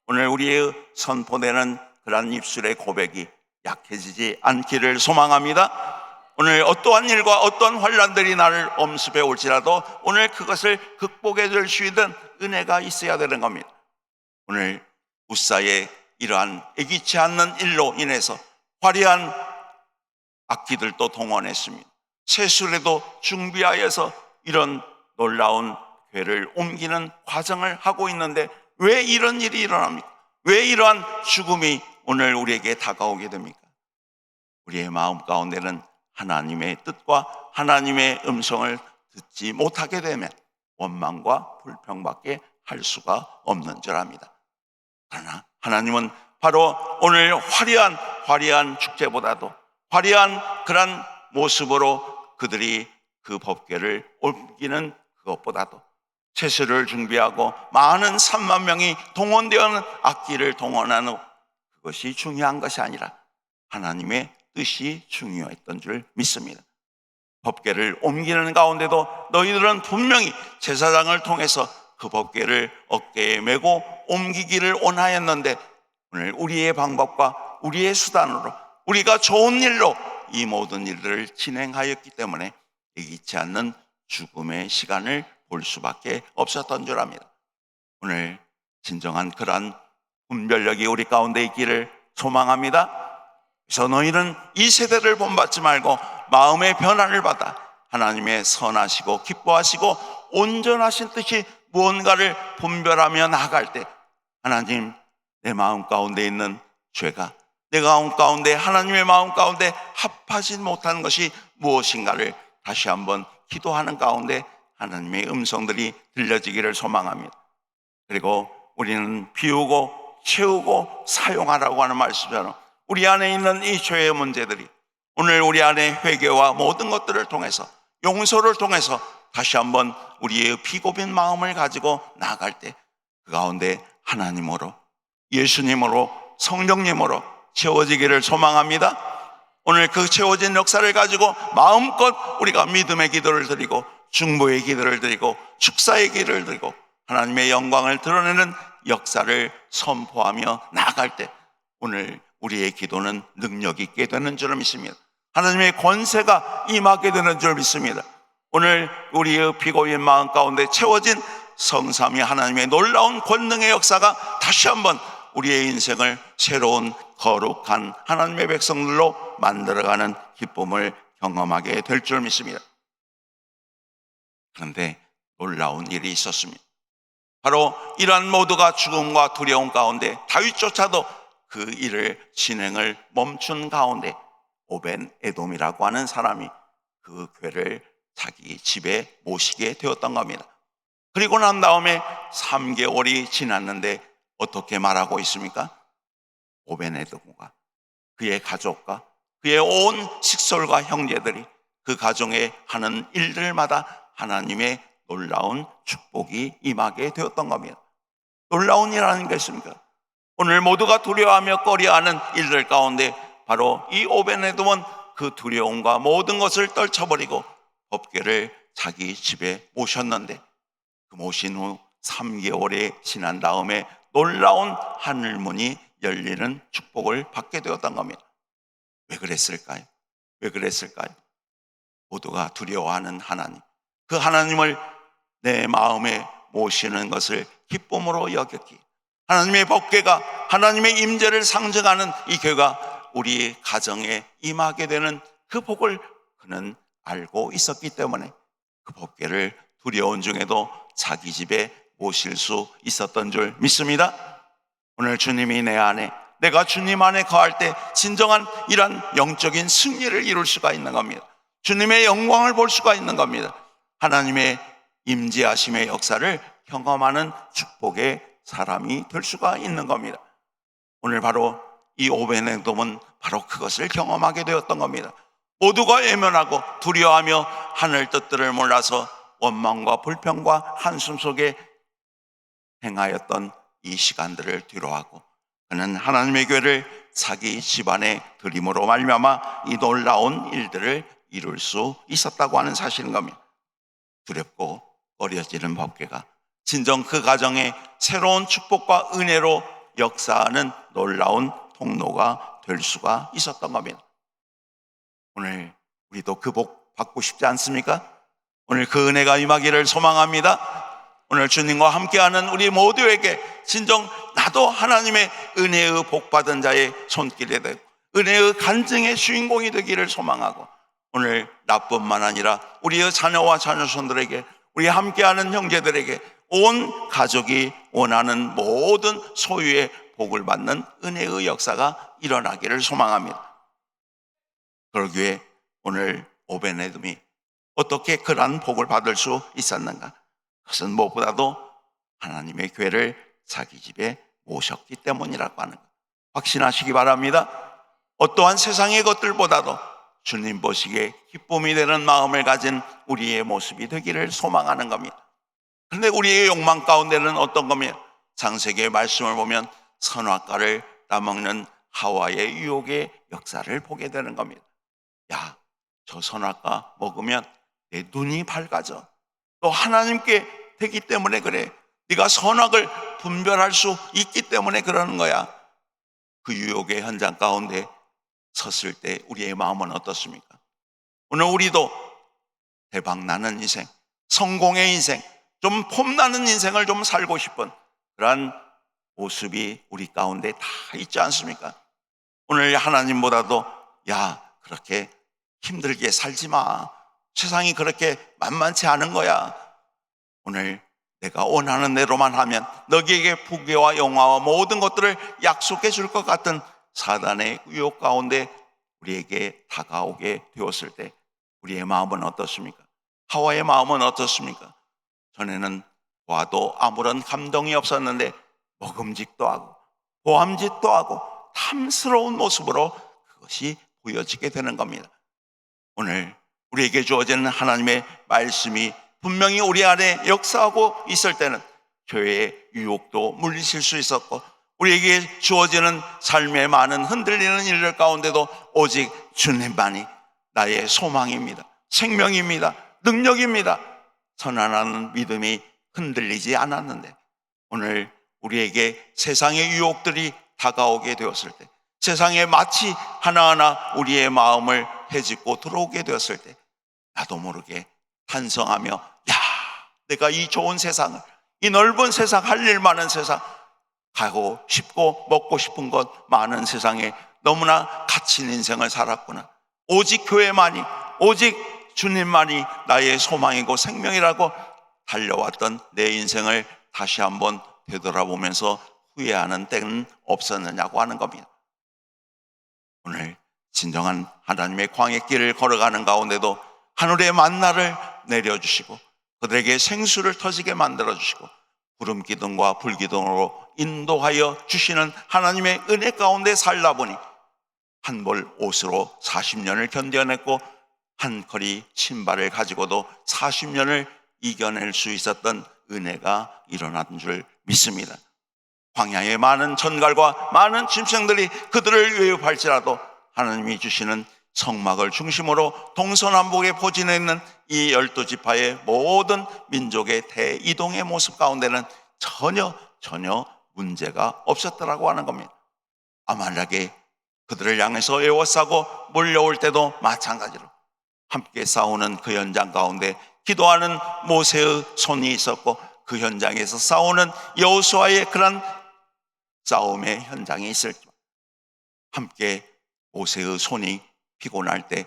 오늘 우리의 선포되는 그러한 입술의 고백이 약해지지 않기를 소망합니다. 오늘 어떠한 일과 어떠한 환난들이 나를 엄습해 올지라도 오늘 그것을 극복해 줄 수 있는 은혜가 있어야 되는 겁니다. 오늘 우사의 이러한 예기치 않는 일로 인해서 화려한 악기들도 동원했습니다. 세술에도 준비하여서 이런 놀라운 괴를 옮기는 과정을 하고 있는데 왜 이런 일이 일어납니까? 왜 이러한 죽음이 오늘 우리에게 다가오게 됩니까? 우리의 마음 가운데는 하나님의 뜻과 하나님의 음성을 듣지 못하게 되면 원망과 불평밖에 할 수가 없는 줄 압니다. 그러나 하나님은 바로 오늘 화려한 축제보다도 화려한 그런 모습으로 그들이 그 법궤를 옮기는 그것보다도 채소를 준비하고 많은 3만 명이 동원되어 악기를 동원하는 그것이 중요한 것이 아니라 하나님의 뜻이 중요했던 줄 믿습니다. 법궤를 옮기는 가운데도 너희들은 분명히 제사장을 통해서 그 법궤를 어깨에 메고 옮기기를 원하였는데 오늘 우리의 방법과 우리의 수단으로 우리가 좋은 일로 이 모든 일들을 진행하였기 때문에 예기치 않는 죽음의 시간을 볼 수밖에 없었던 줄 압니다. 오늘 진정한 그러한 분별력이 우리 가운데 있기를 소망합니다. 그래서 너희는 이 세대를 본받지 말고 마음의 변화를 받아 하나님의 선하시고 기뻐하시고 온전하신 뜻이 무언가를 분별하며 나아갈 때 하나님, 내 마음 가운데 있는 죄가 내 마음 가운데 하나님의 마음 가운데 합하지 못한 것이 무엇인가를 다시 한번 기도하는 가운데 하나님의 음성들이 들려지기를 소망합니다. 그리고 우리는 비우고 채우고 사용하라고 하는 말씀처럼 우리 안에 있는 이 죄의 문제들이 오늘 우리 안에 회개와 모든 것들을 통해서 용서를 통해서 다시 한번 우리의 비고빈 마음을 가지고 나아갈 때 그 가운데 하나님으로 예수님으로 성령님으로 채워지기를 소망합니다. 오늘 그 채워진 역사를 가지고 마음껏 우리가 믿음의 기도를 드리고 중보의 기도를 드리고 축사의 기도를 드리고 하나님의 영광을 드러내는 역사를 선포하며 나아갈 때 오늘 우리의 기도는 능력 있게 되는 줄 믿습니다. 하나님의 권세가 임하게 되는 줄 믿습니다. 오늘 우리의 비고인 마음 가운데 채워진 성삼위 하나님의 놀라운 권능의 역사가 다시 한번 우리의 인생을 새로운 거룩한 하나님의 백성들로 만들어가는 기쁨을 경험하게 될 줄 믿습니다. 그런데 놀라운 일이 있었습니다. 바로 이러한 모두가 죽음과 두려움 가운데 다윗조차도 그 일을 진행을 멈춘 가운데 오벤 에돔이라고 하는 사람이 그 괴를 자기 집에 모시게 되었던 겁니다. 그리고 난 다음에 3개월이 지났는데 어떻게 말하고 있습니까? 오벤 에돔과 그의 가족과 그의 온 식솔과 형제들이 그 가정에 하는 일들마다 하나님의 놀라운 축복이 임하게 되었던 겁니다. 놀라운 일이라는 게 있습니까? 오늘 모두가 두려워하며 꺼려하는 일들 가운데 바로 이 오벤 에돔은 그 두려움과 모든 것을 떨쳐버리고 법궤를 자기 집에 모셨는데 그 모신 후 3개월이 지난 다음에 놀라운 하늘문이 열리는 축복을 받게 되었던 겁니다. 왜 그랬을까요? 왜 그랬을까요? 모두가 두려워하는 하나님, 그 하나님을 내 마음에 모시는 것을 기쁨으로 여겼기, 하나님의 법궤가 하나님의 임재를 상징하는 이 궤가 우리 가정에 임하게 되는 그 복을 그는 알고 있었기 때문에 그 법궤를 두려운 중에도 자기 집에 모실 수 있었던 줄 믿습니다. 오늘 주님이 내 안에, 내가 주님 안에 거할 때 진정한 이런 영적인 승리를 이룰 수가 있는 겁니다. 주님의 영광을 볼 수가 있는 겁니다. 하나님의 임재하심의 역사를 경험하는 축복의 사람이 될 수가 있는 겁니다. 오늘 바로 이 오벤 에돔은 바로 그것을 경험하게 되었던 겁니다. 모두가 외면하고 두려워하며 하늘 뜻들을 몰라서 원망과 불평과 한숨 속에 행하였던 이 시간들을 뒤로하고 그는 하나님의 교회를 자기 집안의 드림으로 말미암아 이 놀라운 일들을 이룰 수 있었다고 하는 사실인 겁니다. 두렵고 꺼려지는 법궤가 진정 그 가정에 새로운 축복과 은혜로 역사하는 놀라운 통로가 될 수가 있었던 겁니다. 오늘 우리도 그 복 받고 싶지 않습니까? 오늘 그 은혜가 임하기를 소망합니다. 오늘 주님과 함께하는 우리 모두에게 진정 나도 하나님의 은혜의 복받은 자의 손길이 되고 은혜의 간증의 주인공이 되기를 소망하고 오늘 나뿐만 아니라 우리의 자녀와 자녀손들에게 우리 함께하는 형제들에게 온 가족이 원하는 모든 소유의 복을 받는 은혜의 역사가 일어나기를 소망합니다. 그러기에 오늘 오베네돔이 어떻게 그러한 복을 받을 수 있었는가? 그것은 무엇보다도 하나님의 교회를 자기 집에 모셨기 때문이라고 하는 것 확신하시기 바랍니다. 어떠한 세상의 것들보다도 주님 보시기에 기쁨이 되는 마음을 가진 우리의 모습이 되기를 소망하는 겁니다. 그런데 우리의 욕망 가운데는 어떤 겁니까? 창세기의 말씀을 보면 선악과를 따먹는 하와의 유혹의 역사를 보게 되는 겁니다. 야, 저 선악과 먹으면 내 눈이 밝아져. 또 하나님께 되기 때문에 그래. 네가 선악을 분별할 수 있기 때문에 그러는 거야. 그 유혹의 현장 가운데 섰을 때 우리의 마음은 어떻습니까? 오늘 우리도 대박나는 인생, 성공의 인생, 좀 폼나는 인생을 좀 살고 싶은 그러한 모습이 우리 가운데 다 있지 않습니까? 오늘 하나님보다도 야, 그렇게 힘들게 살지 마. 세상이 그렇게 만만치 않은 거야. 오늘 내가 원하는 대로만 하면 너희에게 부귀와 영화와 모든 것들을 약속해 줄 것 같은 사단의 유혹 가운데 우리에게 다가오게 되었을 때 우리의 마음은 어떻습니까? 하와의 마음은 어떻습니까? 전에는 와도 아무런 감동이 없었는데 먹음직도 하고 보암직도 하고 탐스러운 모습으로 그것이 보여지게 되는 겁니다. 오늘 우리에게 주어지는 하나님의 말씀이 분명히 우리 안에 역사하고 있을 때는 죄의 유혹도 물리칠 수 있었고 우리에게 주어지는 삶의 많은 흔들리는 일들 가운데도 오직 주님만이 나의 소망입니다. 생명입니다. 능력입니다. 선한하는 믿음이 흔들리지 않았는데 오늘 우리에게 세상의 유혹들이 다가오게 되었을 때 세상에 마치 하나하나 우리의 마음을 헤집고 들어오게 되었을 때 나도 모르게 탄성하며 야, 내가 이 좋은 세상을 이 넓은 세상 할 일 많은 세상 가고 싶고 먹고 싶은 것 많은 세상에 너무나 갇힌 인생을 살았구나. 오직 교회만이 오직 주님만이 나의 소망이고 생명이라고 달려왔던 내 인생을 다시 한번 되돌아보면서 후회하는 때는 없었느냐고 하는 겁니다. 오늘 진정한 하나님의 광야길을 걸어가는 가운데도 하늘의 만나를 내려주시고 그들에게 생수를 터지게 만들어주시고 구름 기둥과 불 기둥으로 인도하여 주시는 하나님의 은혜 가운데 살다 보니 한 벌 옷으로 40년을 견뎌냈고 한 커리 신발을 가지고도 40년을 이겨낼 수 있었던 은혜가 일어난 줄 믿습니다. 광야에 많은 전갈과 많은 짐승들이 그들을 위협할지라도 하나님이 주시는 성막을 중심으로 동서남북에 포진해 있는 이 12지파의 모든 민족의 대이동의 모습 가운데는 전혀 문제가 없었더라고 하는 겁니다. 아말렉이 그들을 향해서 에워싸고 몰려올 때도 마찬가지로 함께 싸우는 그 현장 가운데 기도하는 모세의 손이 있었고 그 현장에서 싸우는 여호수아의 그런 싸움의 현장이 있을지만 함께 모세의 손이 피곤할 때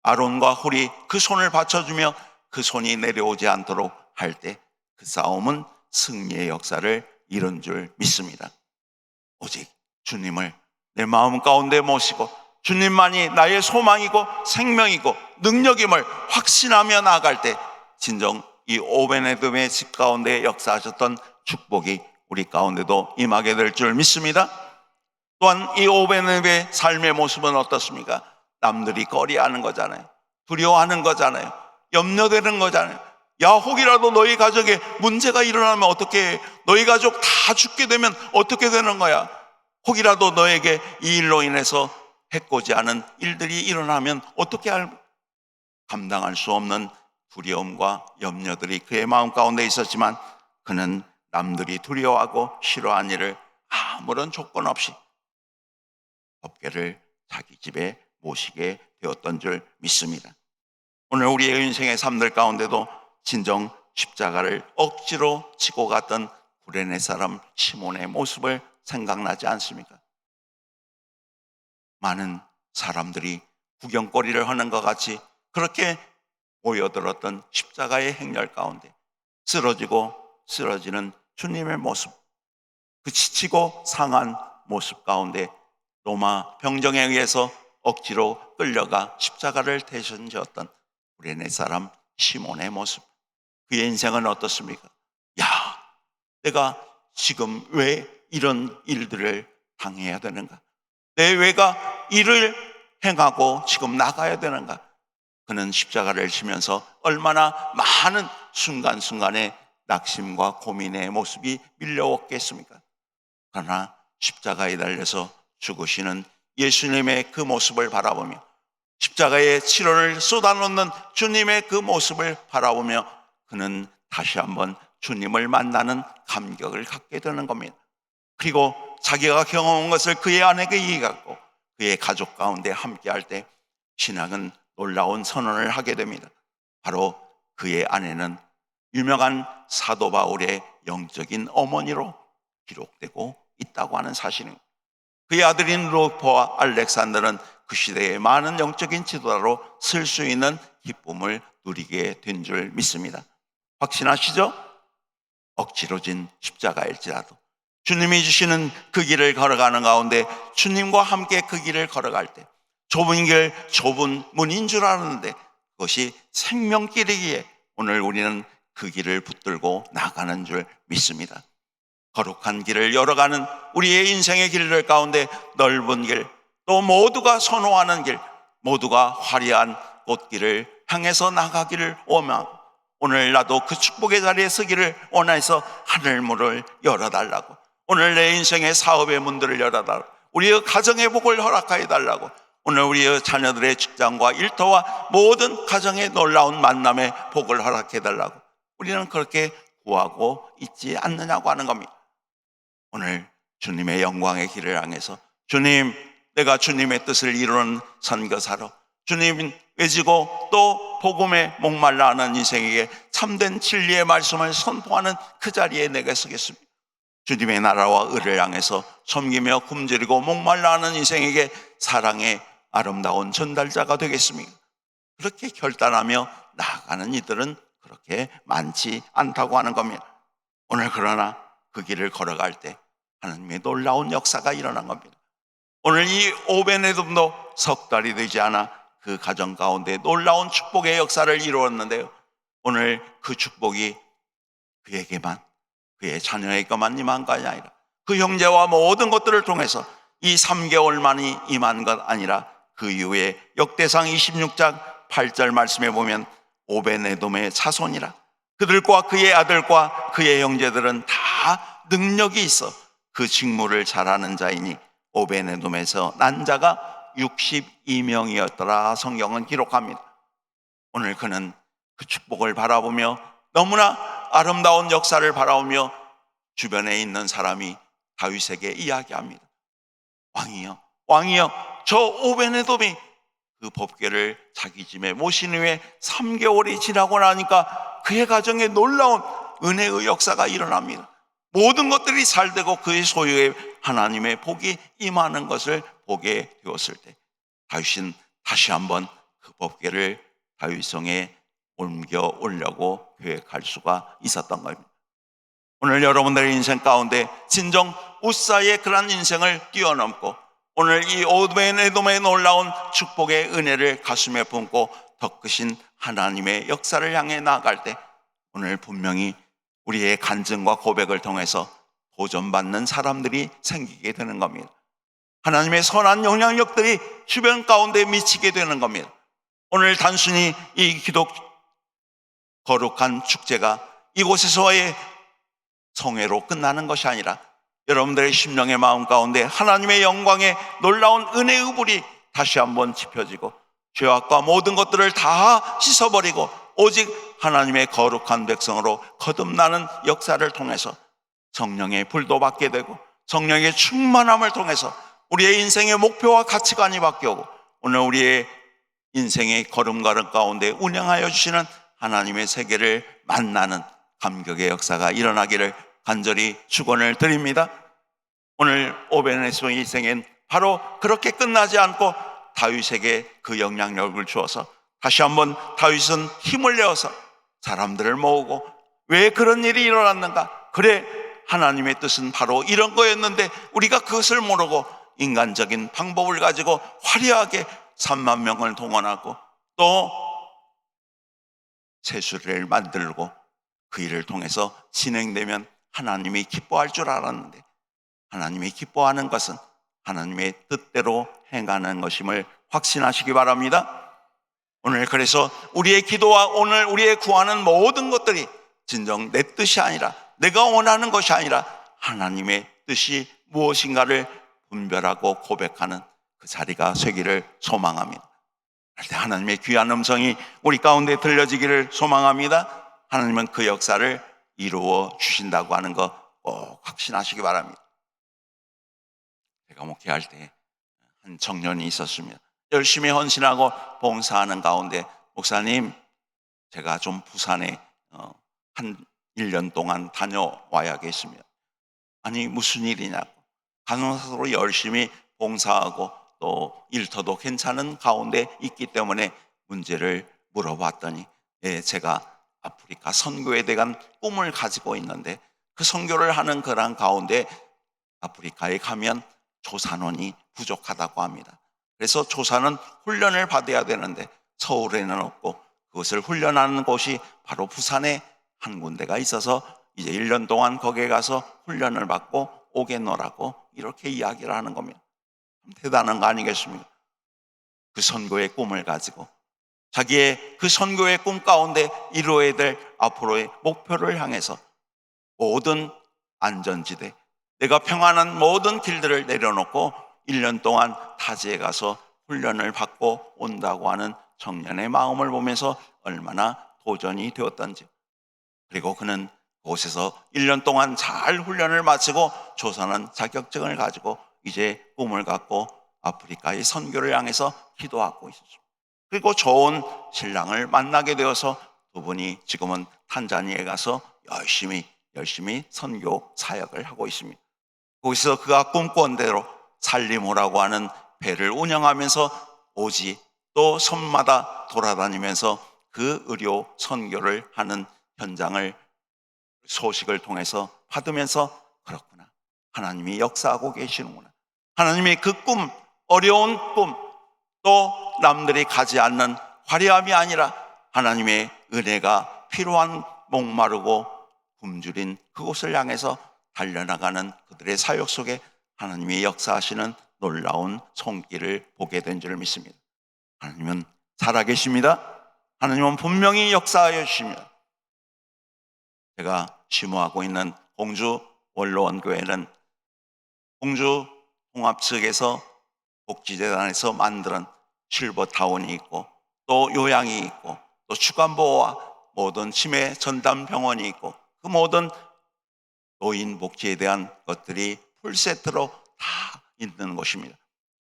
아론과 홀이 그 손을 받쳐주며 그 손이 내려오지 않도록 할 때 그 싸움은 승리의 역사를 이룬 줄 믿습니다. 오직 주님을 내 마음 가운데 모시고 주님만이 나의 소망이고 생명이고 능력임을 확신하며 나아갈 때 진정 이 오베네돔의 집 가운데 역사하셨던 축복이 우리 가운데도 임하게 될 줄 믿습니다. 또한 이 오베네돔의 삶의 모습은 어떻습니까? 남들이 꺼려하는 거잖아요. 두려워하는 거잖아요. 염려되는 거잖아요. 야, 혹이라도 너희 가족에 문제가 일어나면 어떻게 해? 너희 가족 다 죽게 되면 어떻게 되는 거야? 혹이라도 너에게 이 일로 인해서 해코지 않은 일들이 일어나면 어떻게 감당할 수 없는 두려움과 염려들이 그의 마음 가운데 있었지만, 그는 남들이 두려워하고 싫어한 일을 아무런 조건 없이 법궤를 자기 집에 모시게 되었던 줄 믿습니다. 오늘 우리의 인생의 삶들 가운데도 진정 십자가를 억지로 지고 갔던 구레네 사람 시몬의 모습을 생각나지 않습니까? 많은 사람들이 구경거리를 하는 것 같이 그렇게 모여들었던 십자가의 행렬 가운데 쓰러지고 쓰러지는 주님의 모습, 그 지치고 상한 모습 가운데 로마 병정에 의해서 억지로 끌려가 십자가를 대신졌던 구레네 사람 시몬의 모습, 그의 인생은 어떻습니까? 야, 내가 지금 왜 이런 일들을 당해야 되는가? 내 왜가 일을 행하고 지금 나가야 되는가? 그는 십자가를 지면서 얼마나 많은 순간순간의 낙심과 고민의 모습이 밀려왔겠습니까? 그러나 십자가에 달려서 죽으시는 예수님의 그 모습을 바라보며, 십자가에 치료를 쏟아놓는 주님의 그 모습을 바라보며 그는 다시 한번 주님을 만나는 감격을 갖게 되는 겁니다. 그리고 자기가 경험한 것을 그의 아내에게 이해하고 그의 가족 가운데 함께할 때 신앙은 놀라운 선언을 하게 됩니다. 바로 그의 아내는 유명한 사도 바울의 영적인 어머니로 기록되고 있다고 하는 사실입니다. 그의 아들인 루포와 알렉산더는 그 시대의 많은 영적인 지도자로 쓸 수 있는 기쁨을 누리게 된 줄 믿습니다. 확신하시죠? 억지로 진 십자가일지라도 주님이 주시는 그 길을 걸어가는 가운데 주님과 함께 그 길을 걸어갈 때 좁은 길, 좁은 문인 줄 알았는데 그것이 생명길이기에 오늘 우리는 그 길을 붙들고 나가는 줄 믿습니다. 거룩한 길을 열어가는 우리의 인생의 길들 가운데 넓은 길, 또 모두가 선호하는 길, 모두가 화려한 꽃길을 향해서 나가기를 원하고, 오늘 나도 그 축복의 자리에 서기를 원해서 하늘문을 열어달라고, 오늘 내 인생의 사업의 문들을 열어달라고, 우리의 가정의 복을 허락하여 달라고, 오늘 우리의 자녀들의 직장과 일터와 모든 가정의 놀라운 만남의 복을 허락해 달라고 우리는 그렇게 구하고 있지 않느냐고 하는 겁니다. 오늘 주님의 영광의 길을 향해서, 주님, 내가 주님의 뜻을 이루는 선교사로, 주님 외지고 또 복음에 목말라 하는 인생에게 참된 진리의 말씀을 선포하는 그 자리에 내가 서겠습니다. 주님의 나라와 의를 향해서 섬기며 굶주리고 목말라 하는 인생에게 사랑의 아름다운 전달자가 되겠습니다. 그렇게 결단하며 나아가는 이들은 그렇게 많지 않다고 하는 겁니다. 오늘 그러나 그 길을 걸어갈 때 하나님의 놀라운 역사가 일어난 겁니다. 오늘 이 오베네돔도 석 달이 되지 않아 그 가정 가운데 놀라운 축복의 역사를 이루었는데요, 오늘 그 축복이 그에게만, 그의 자녀에게만 임한 것이 아니라 그 형제와 모든 것들을 통해서 이 3개월만이 임한 것 아니라 그 이후에 역대상 26장 8절 말씀에 보면 오베네돔의 자손이라, 그들과 그의 아들과 그의 형제들은 다 능력이 있어 그 직무를 잘하는 자이니 오베네돔에서 난 자가 62명이었더라 성경은 기록합니다. 오늘 그는 그 축복을 바라보며 너무나 아름다운 역사를 바라보며 주변에 있는 사람이 다윗에게 이야기합니다. 왕이여, 왕이여, 저 오베네돔이 그 법궤를 자기 집에 모신 후에 3개월이 지나고 나니까 그의 가정에 놀라운 은혜의 역사가 일어납니다. 모든 것들이 잘되고 그의 소유에 하나님의 복이 임하는 것을 보게 되었을 때 다윗은 다시 한번 그 법궤를 다윗성에 옮겨 오려고 계획할 수가 있었던 겁니다. 오늘 여러분들의 인생 가운데 진정 우사의 그런 인생을 뛰어넘고 오늘 이 오베네돔의 놀라운 축복의 은혜를 가슴에 품고 더 크신 하나님의 역사를 향해 나아갈 때 오늘 분명히 우리의 간증과 고백을 통해서 도전받는 사람들이 생기게 되는 겁니다. 하나님의 선한 영향력들이 주변 가운데 미치게 되는 겁니다. 오늘 단순히 이 기독 거룩한 축제가 이곳에서의 성회로 끝나는 것이 아니라 여러분들의 심령의 마음 가운데 하나님의 영광의 놀라운 은혜의 불이 다시 한번 지펴지고 죄악과 모든 것들을 다 씻어버리고 오직 하나님의 거룩한 백성으로 거듭나는 역사를 통해서 성령의 불도 받게 되고 성령의 충만함을 통해서 우리의 인생의 목표와 가치관이 바뀌고 오늘 우리의 인생의 걸음걸음 가운데 운영하여 주시는 하나님의 세계를 만나는 감격의 역사가 일어나기를 간절히 축원을 드립니다. 오늘 오베네스의 일생엔 바로 그렇게 끝나지 않고 다윗에게 그 영향력을 주어서 다시 한번 다윗은 힘을 내어서 사람들을 모으고 왜 그런 일이 일어났는가? 그래, 하나님의 뜻은 바로 이런 거였는데 우리가 그것을 모르고 인간적인 방법을 가지고 화려하게 3만 명을 동원하고 또 세수를 만들고 그 일을 통해서 진행되면 하나님이 기뻐할 줄 알았는데 하나님이 기뻐하는 것은 하나님의 뜻대로 행하는 것임을 확신하시기 바랍니다. 오늘 그래서 우리의 기도와 오늘 우리의 구하는 모든 것들이 진정 내 뜻이 아니라 내가 원하는 것이 아니라 하나님의 뜻이 무엇인가를 분별하고 고백하는 그 자리가 되기를 소망합니다. 그럴 때 하나님의 귀한 음성이 우리 가운데 들려지기를 소망합니다. 하나님은 그 역사를 이루어 주신다고 하는 거 꼭 확신하시기 바랍니다. 제가 목회할 때 한 청년이 있었습니다. 열심히 헌신하고 봉사하는 가운데 목사님, 제가 좀 부산에 한 1년 동안 다녀와야겠습니다. 아니 무슨 일이냐고. 간호사로 열심히 봉사하고 또 일터도 괜찮은 가운데 있기 때문에 문제를 물어봤더니 제가 아프리카 선교에 대한 꿈을 가지고 있는데 그 선교를 하는 그런 가운데 아프리카에 가면 조산원이 부족하다고 합니다. 그래서 조사는 훈련을 받아야 되는데 서울에는 없고 그것을 훈련하는 곳이 바로 부산에 한 군데가 있어서 이제 1년 동안 거기에 가서 훈련을 받고 오겠노라고 이렇게 이야기를 하는 겁니다. 대단한 거 아니겠습니까? 그 선교의 꿈을 가지고 자기의 그 선교의 꿈 가운데 이루어야 될 앞으로의 목표를 향해서 모든 안전지대, 내가 평안한 모든 길들을 내려놓고 1년 동안 타지에 가서 훈련을 받고 온다고 하는 청년의 마음을 보면서 얼마나 도전이 되었던지, 그리고 그는 그곳에서 1년 동안 잘 훈련을 마치고 조선한 자격증을 가지고 이제 꿈을 갖고 아프리카의 선교를 향해서 기도하고 있었습니다. 그리고 좋은 신랑을 만나게 되어서 두 분이 지금은 탄자니아에 가서 열심히 선교 사역을 하고 있습니다. 거기서 그가 꿈꾼 대로 살리모라고 하는 배를 운영하면서 오지 또 섬마다 돌아다니면서 그 의료 선교를 하는 현장을 소식을 통해서 받으면서 그렇구나, 하나님이 역사하고 계시는구나, 하나님이 그 꿈, 어려운 꿈, 또 남들이 가지 않는 화려함이 아니라 하나님의 은혜가 필요한 목마르고 굶주린 그곳을 향해서 달려나가는 그들의 사역 속에 하나님이 역사하시는 놀라운 손길을 보게 된 줄 믿습니다. 하나님은 살아계십니다. 하나님은 분명히 역사하여 주십니다. 제가 심호하고 있는 공주 원로원교회는 공주 통합 측에서 복지재단에서 만든 실버타운이 있고 또 요양이 있고 또 주간보호와 모든 치매 전담 병원이 있고 그 모든 노인 복지에 대한 것들이 풀세트로 다 있는 곳입니다.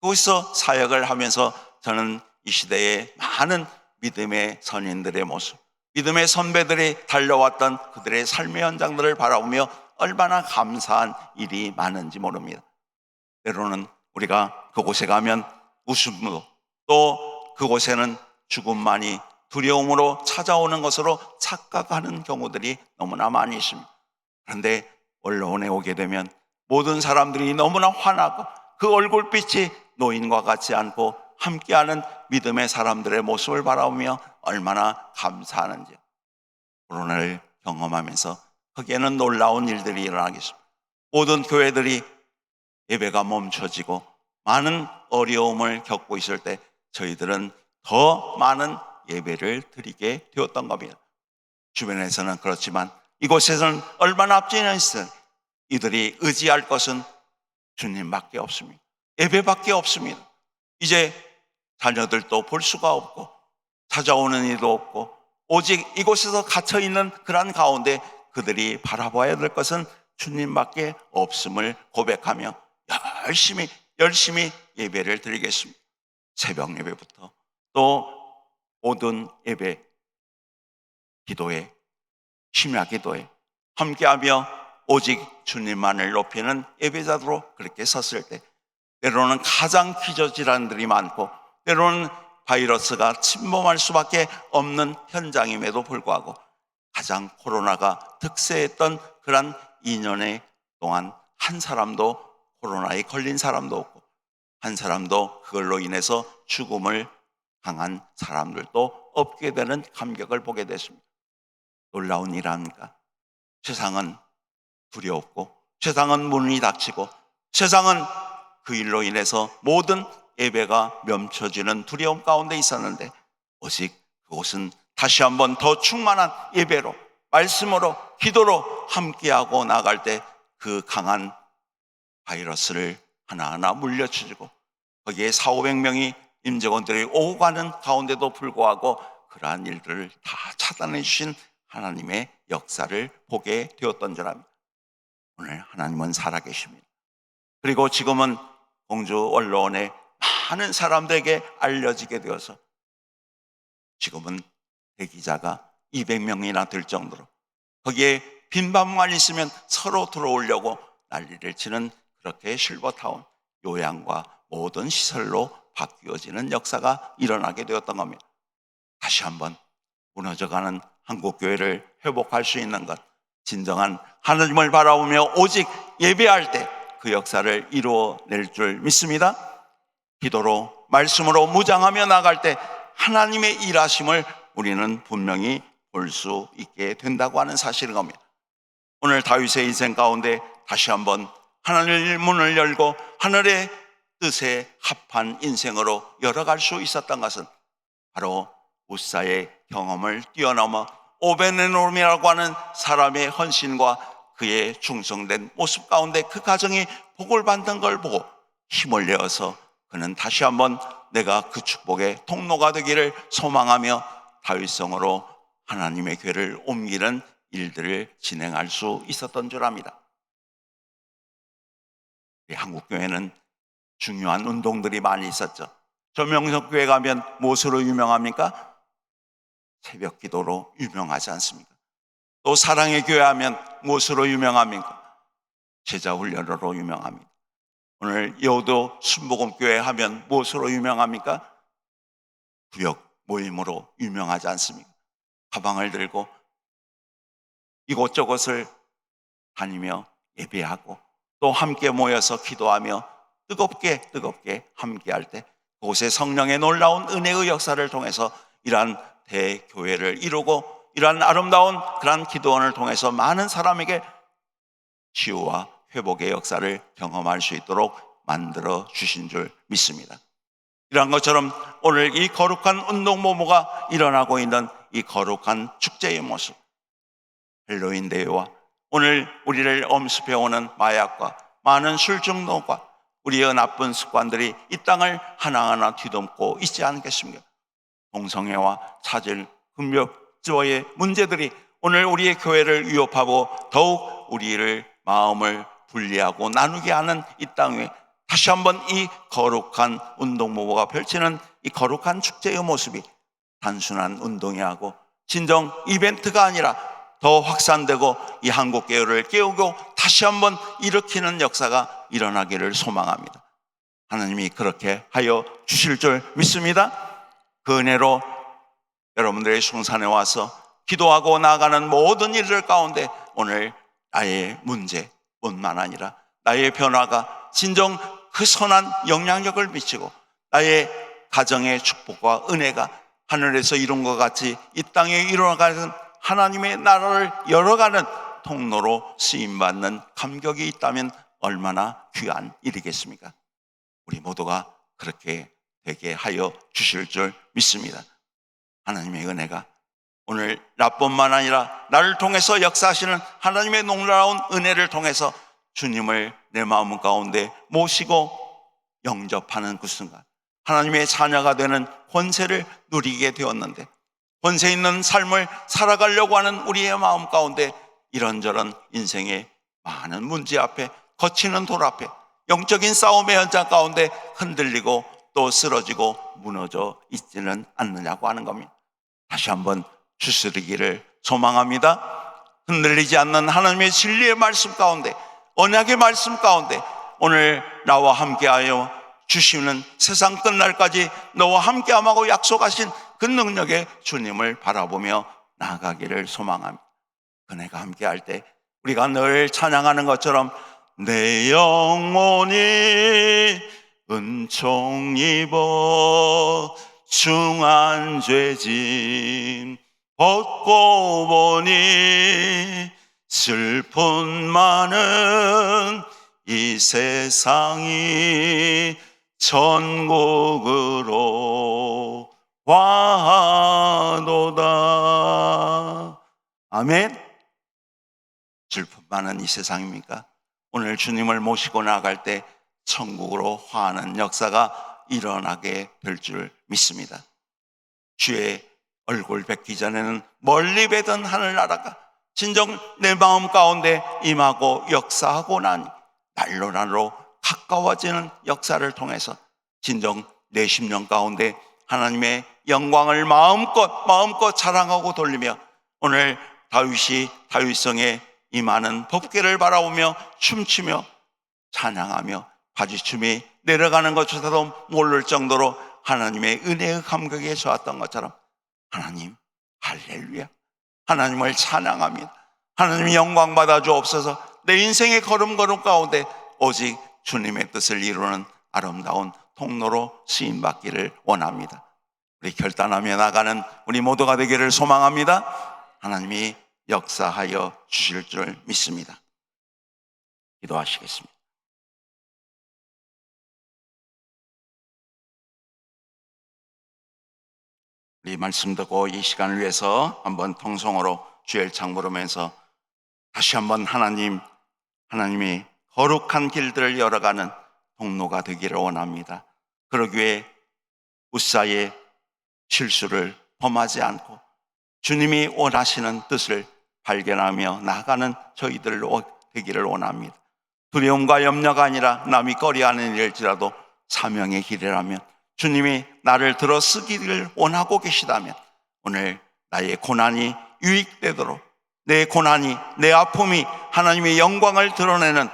거기서 사역을 하면서 저는 이 시대의 많은 믿음의 선인들의 모습, 믿음의 선배들이 달려왔던 그들의 삶의 현장들을 바라보며 얼마나 감사한 일이 많은지 모릅니다. 때로는 우리가 그곳에 가면 웃음으로, 또 그곳에는 죽음만이 두려움으로 찾아오는 것으로 착각하는 경우들이 너무나 많이 있습니다. 그런데 언론에 오게 되면 모든 사람들이 너무나 환하고 그 얼굴빛이 노인과 같지 않고 함께하는 믿음의 사람들의 모습을 바라보며 얼마나 감사하는지, 코로나를 경험하면서 거기에는 놀라운 일들이 일어나겠습니다. 모든 교회들이 예배가 멈춰지고 많은 어려움을 겪고 있을 때 저희들은 더 많은 예배를 드리게 되었던 겁니다. 주변에서는 그렇지만 이곳에서는 얼마나 앞지는 있어 이들이 의지할 것은 주님밖에 없습니다. 예배밖에 없습니다. 이제 자녀들도 볼 수가 없고 찾아오는 이도 없고 오직 이곳에서 갇혀있는 그런 가운데 그들이 바라봐야 될 것은 주님밖에 없음을 고백하며 열심히 예배를 드리겠습니다. 새벽 예배부터 또 모든 예배, 기도에, 심야 기도에 함께하며 오직 주님만을 높이는 예배자로 그렇게 섰을 때 때로는 가장 기저질환들이 많고 때로는 바이러스가 침범할 수밖에 없는 현장임에도 불구하고 가장 코로나가 득세했던 그런 2년의 동안 한 사람도 코로나에 걸린 사람도 없고 한 사람도 그걸로 인해서 죽음을 당한 사람들도 없게 되는 감격을 보게 됐습니다. 놀라운 일 아닙니까? 세상은 두렵고 세상은 문이 닫히고 세상은 그 일로 인해서 모든 예배가 멈춰지는 두려움 가운데 있었는데 오직 그곳은 다시 한번 더 충만한 예배로 말씀으로 기도로 함께하고 나갈 때 그 강한 바이러스를 하나하나 물려치고 거기에 400~500명이 임직원들이 오고 가는 가운데도 불구하고 그러한 일들을 다 차단해 주신 하나님의 역사를 보게 되었던 줄 압니다. 오늘 하나님은 살아계십니다. 그리고 지금은 공주 언론에 많은 사람들에게 알려지게 되어서 지금은 대기자가 200명이나 될 정도로 거기에 빈 방만 있으면 서로 들어오려고 난리를 치는 그렇게 실버타운 요양과 모든 시설로 바뀌어지는 역사가 일어나게 되었던 겁니다. 다시 한번 무너져가는 한국교회를 회복할 수 있는 것, 진정한 하나님을 바라보며 오직 예배할 때 그 역사를 이루어낼 줄 믿습니다. 기도로 말씀으로 무장하며 나갈 때 하나님의 일하심을 우리는 분명히 볼 수 있게 된다고 하는 사실인 겁니다. 오늘 다윗의 인생 가운데 다시 한번 하늘의 문을 열고 하늘의 뜻에 합한 인생으로 열어갈 수 있었던 것은 바로 우사의 경험을 뛰어넘어 오베네돔이라고 하는 사람의 헌신과 그의 충성된 모습 가운데 그 가정이 복을 받는 걸 보고 힘을 내어서 그는 다시 한번 내가 그 축복의 통로가 되기를 소망하며 다윗성으로 하나님의 궤를 옮기는 일들을 진행할 수 있었던 줄 압니다. 한국교회는 중요한 운동들이 많이 있었죠. 조명석교회 가면 무엇으로 유명합니까? 새벽 기도로 유명하지 않습니까? 또 사랑의 교회 하면 무엇으로 유명합니까? 제자 훈련으로 유명합니다. 오늘 여우도 순복음교회 하면 무엇으로 유명합니까? 구역 모임으로 유명하지 않습니까? 가방을 들고 이곳저곳을 다니며 예배하고 또 함께 모여서 기도하며 뜨겁게 함께할 때 그곳에 성령의 놀라운 은혜의 역사를 통해서 이러한 대교회를 이루고 이러한 아름다운 그러한 기도원을 통해서 많은 사람에게 치유와 회복의 역사를 경험할 수 있도록 만들어 주신 줄 믿습니다. 이러한 것처럼 오늘 이 거룩한 운동모모가 일어나고 있는 이 거룩한 축제의 모습, 헬로윈 데이와 오늘 우리를 엄습해오는 마약과 많은 술 중독과 우리의 나쁜 습관들이 이 땅을 하나하나 뒤덮고 있지 않겠습니까? 동성애와 차질, 금욕죄의 문제들이 오늘 우리의 교회를 위협하고 더욱 우리를 마음을 분리하고 나누게 하는 이 땅에 다시 한번 이 거룩한 운동모모가 펼치는 이 거룩한 축제의 모습이 단순한 운동이 하고 진정 이벤트가 아니라 더 확산되고 이 한국교회를 깨우고 다시 한번 일으키는 역사가 일어나기를 소망합니다. 하나님이 그렇게 하여 주실 줄 믿습니다. 그 은혜로 여러분들의 성산에 와서 기도하고 나아가는 모든 일들 가운데 오늘 나의 문제뿐만 아니라 나의 변화가 진정 그 선한 영향력을 미치고 나의 가정의 축복과 은혜가 하늘에서 이룬 것 같이 이 땅에 일어나가는 하나님의 나라를 열어가는 통로로 쓰임받는 감격이 있다면 얼마나 귀한 일이겠습니까? 우리 모두가 그렇게 되게 하여 주실 줄 믿습니다. 하나님의 은혜가 오늘 나뿐만 아니라 나를 통해서 역사하시는 하나님의 놀라운 은혜를 통해서 주님을 내 마음 가운데 모시고 영접하는 그 순간 하나님의 자녀가 되는 권세를 누리게 되었는데, 권세 있는 삶을 살아가려고 하는 우리의 마음 가운데 이런저런 인생의 많은 문제 앞에, 거치는 돌 앞에, 영적인 싸움의 현장 가운데 흔들리고 또 쓰러지고 무너져 있지는 않느냐고 하는 겁니다. 다시 한번 주스르기를 소망합니다. 흔들리지 않는 하나님의 진리의 말씀 가운데, 언약의 말씀 가운데 오늘 나와 함께하여 주시는 세상 끝날까지 너와 함께함하고 약속하신 그 능력의 주님을 바라보며 나아가기를 소망합니다. 그네가 함께할 때 우리가 늘 찬양하는 것처럼 내 영혼이 은총 입어 중한 죄짐 벗고 보니 슬픈 많은 이 세상이 천국으로 와도다. 아멘. 슬픔 많은 이 세상입니까? 오늘 주님을 모시고 나갈 때 천국으로 화하는 역사가 일어나게 될 줄 믿습니다. 주의 얼굴 뵙기 전에는 멀리 뵈던 하늘나라가 진정 내 마음 가운데 임하고 역사하고 나니 날로 날로 가까워지는 역사를 통해서 진정 내 심령 가운데 하나님의 영광을 마음껏 자랑하고 돌리며 오늘 다윗이 다윗성에 임하는 법궤를 바라보며 춤추며 찬양하며 바지춤이 내려가는 것조차도 모를 정도로 하나님의 은혜의 감격에 좋았던 것처럼 하나님 할렐루야, 하나님을 찬양합니다. 하나님이 영광 받아 주옵소서. 내 인생의 걸음걸음 가운데 오직 주님의 뜻을 이루는 아름다운 통로로 쓰임받기를 원합니다. 우리 결단하며 나가는 우리 모두가 되기를 소망합니다. 하나님이 역사하여 주실 줄 믿습니다. 기도하시겠습니다. 우리 말씀 듣고 이 시간을 위해서 한번 통성으로 주의 창 부르면서 다시 한번 하나님이 거룩한 길들을 열어가는 통로가 되기를 원합니다. 그러기 위해 우사의 실수를 범하지 않고 주님이 원하시는 뜻을 발견하며 나아가는 저희들 되기를 원합니다. 두려움과 염려가 아니라 남이 꺼려하는 일일지라도 사명의 길이라면 주님이 나를 들어 쓰기를 원하고 계시다면 오늘 나의 고난이 유익되도록, 내 고난이, 내 아픔이 하나님의 영광을 드러내는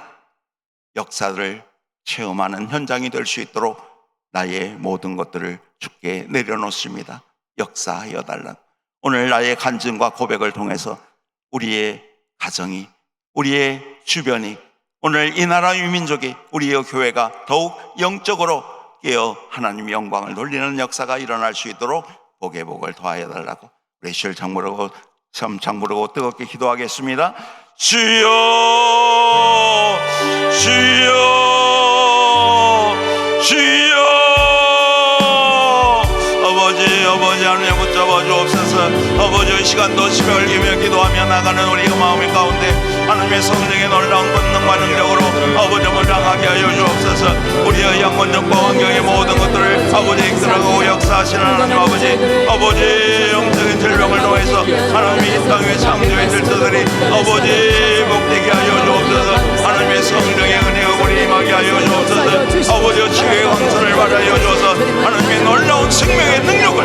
역사를 체험하는 현장이 될 수 있도록 나의 모든 것들을 주께 내려놓습니다. 역사하여 달라. 오늘 나의 간증과 고백을 통해서 우리의 가정이, 우리의 주변이, 오늘 이 나라 유민족이, 우리의 교회가 더욱 영적으로 깨어 하나님의 영광을 돌리는 역사가 일어날 수 있도록 복의 복을 더하여 달라고 우리 시를 장부르고 뜨겁게 기도하겠습니다. 주여 주여 주여, 아버지 하나님 붙잡아 주옵소서. 아버지의 시간도 집에 올리며 기도하며 나가는 우리의 마음의 가운데 하나님의 성령의 놀라운 권능과 능력으로 아버지를 당하게 하여 주옵소서. 우리의 영혼적과 환경의 모든 것들을 아버지 이끌어가고 역사하시는 하나님 아버지 영적인 질병을 통해서 하나님의 이 땅의 창조의 질서들이 아버지 복되게 하여 주옵소서. 하나님의 성령의 은혜가 우리 임하게 하여 주옵소서. 아버지의 치유의 광선을 받아여 주어서 하나님의 놀라운 생명의 능력을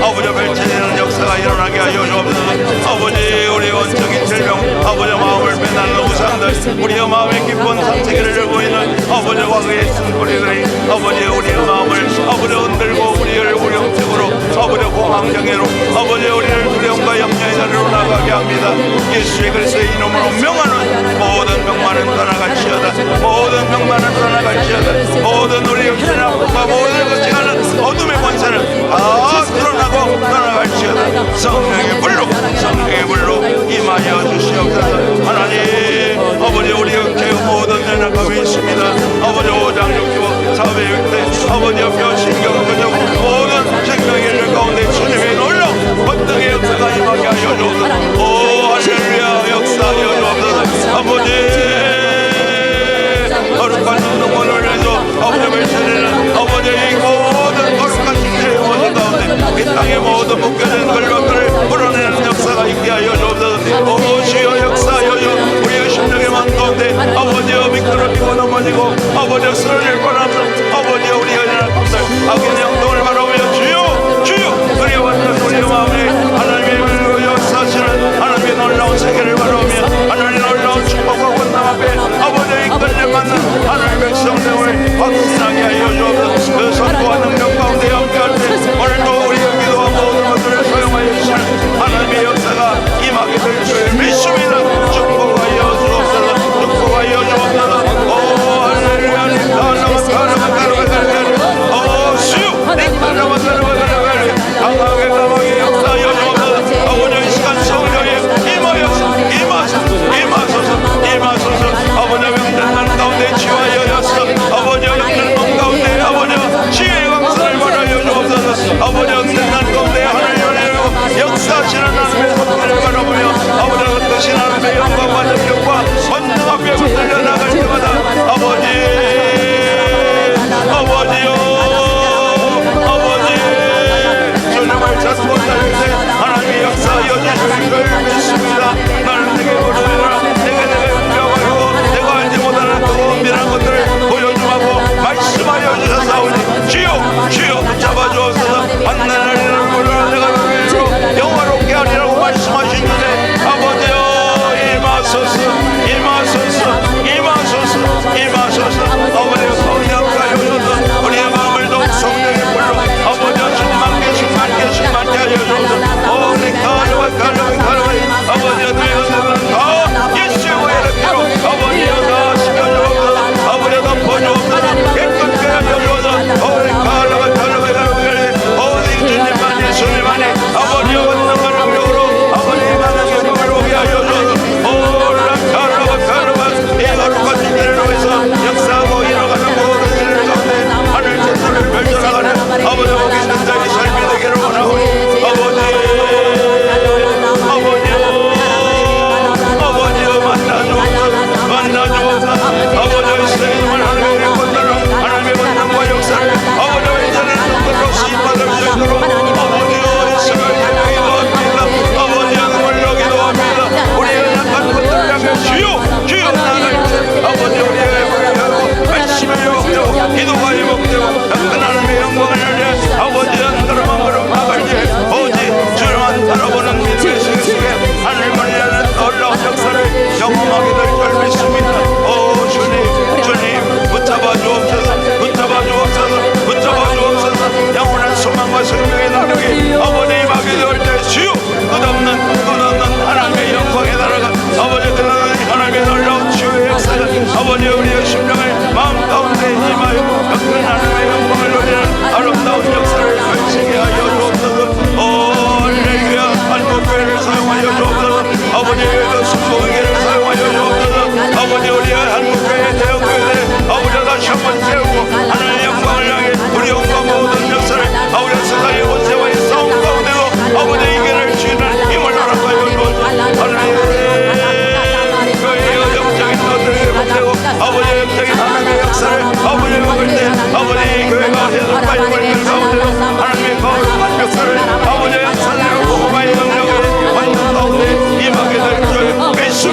아버지 펼쳐내는 역사가 일어나게 하여 주옵소서. 아버지 우리의 원적인 질병, 아버지 마음을 빼앗는 우상들, 우리의 마음에 깊은 상처를 들고 있는 아버지 과거의 쓴소리들이 아버지 우리의 마음을 아버지 흔들고 우리를 우영적으로 아버지 공황장애로 아버지 우리를 두려움과 염려의 자리로 나가게 합니다. 예수의 그리스도의 이름으로 명하는 모든 병만은 떠나갈지어다. 모든 병만은 떠나갈지어다. 모든 우리의 육신의 아픔과 모든 것이 가는 어둠의 권세는 다 드러나고 떠나갈지어다. 성령의 불로 임하여 주시옵소서. 하나님 아버지 우리의 죄의 모든 연약함이 있습니다. 아버지 5장 65 400대 아버지 뼈 신경 근육 모든 생명의 일 가운데 주님의 놀라운 권능의 역사가 아버지 쓰러질 뻔합니다. 아버지 우리 연약한 것들 악인 영동을 바라보며 주여 주여 그리워왔던 우리의 마음에 하나님의 역사하시는 하나님의 놀라운 세계를 바라보며 하나님의 놀라운 축복과 권능 앞에 아버지의 이끌림 받는 하나님의 백성됨을 확신하게 하여 주옵소서. 그 선포와 능력 가운데 함께할 때 오늘도 우리의 기도와 모든 것들을 사용하여 주시는 하나님의 역사가 임하게 될 줄 믿습니다. 축복하여 주옵소서. 축복하여 주옵소서. 오 할렐루야. 오 주여 강하게 역사하여 주옵소서. 아버지 이 시간 성령에 임하소서. 아버지 명단만 가운데 치유하여 주옵소서. 아버지 영들만 가운데 아버지 치유의 강선을 바라여 주옵소서. 아버지 영들만 가운데 하나님의 역사하시는 하나님의 손길을 바라보며 아버지 뜻이 하나님의 영광과 능력과 권능 앞에 붙들려 나갈 때마다 주님을 찾고 다닐 때 하나님의 역사하여 주실 줄 믿습니다. 나는 내게 보여주라. 내게 명하고 내가 알지 못하는 그 은밀한 것들을 보여주라고 말씀하여 주셨사오니 주여 붙잡아 주옵소서. 하늘나라를 보라 내가 너희로 영화롭게 하리라고 말씀하신 주에 아버지여 임하소서. 아버지의 성령과 여셔서 우리의 마음을 더욱 성령의 불로 아버지여 주님 함께 하여 주옵소서. 우리 가르마 아버지여 너희는 다 예수의 이름으로 아버지여 다 시켜주옵소서. 아버지여 덮어주옵소서. 깨끗게 하여 주옵소서. 우리 가르마 어디 주님만 예수님만이 아버지여 원능한 능력으로 아버지만의 영광을 오게 하여 주옵소서. 이 거룩한 주님을 위해서 역사하고 일어가는 모든 일을 가운데 하늘 천사를 펼쳐나가는 아버지 보기 현장의 삶이 되기를 원하오니 아버지여 만나주옵소서. 아버지의 세임을 하나님의 권능으로 하나님의 권능과 역사를 아버지의 이전에 눈으로 수입받을 수 있도록 아버지여 있음을 기도합니다. 아버지여 능을 기도합니다. 우리의 약한 것들을 향해 주여 나아갈 아버지 우리의 불의하고 말씀의 욕되고 기도가 욕되고 작은 하나님의 영광을 위해 아버지 한 걸음 한 걸음 나갈 때 오직 주님만 바라보는 믿음의 신 속에 하늘을 위하는 놀라운 역사를 경험하게 될 줄 믿습니다. 오 주님 붙잡아 주옵소서. 영원한 소망과 생명의 능력이 아버지 임하게 될 때 주여 끝없는 하나님의 영광의 나라가 아버지 끝없는 하나님의 놀라운 치유의 역사가 아버지 우리의 심령을 마음 가운데 임하여 큰 하나님의 영광을 누리는 아름다운 역사를 펼치게 하여 주옵소서. 할렐루야. 한국교회를 사용하여 주옵소서. 아버지의 순복의를 사용하여 주옵소서. 아버지 우리의 한국교회 대형교회들을 아버지 다시 한번 세우고 하나님의 영광을 향해 우리 영과 모든 역사를 아버지 세상의 원세와의 싸움 가운데도 아버지 이겨낼 수 있는 힘을 허락하여 주옵소서. 교회의 영적인 것들을 회복되고 아버지의 영적인 하나님의 역사를 아버지 먹을 때 아버지 교회가 해석과 힘을 가운데도 하나님의 거룩한 역사를 아버지의 역사를 보고마의 능력을 완전 가운데 임하게 될 줄 믿습니다.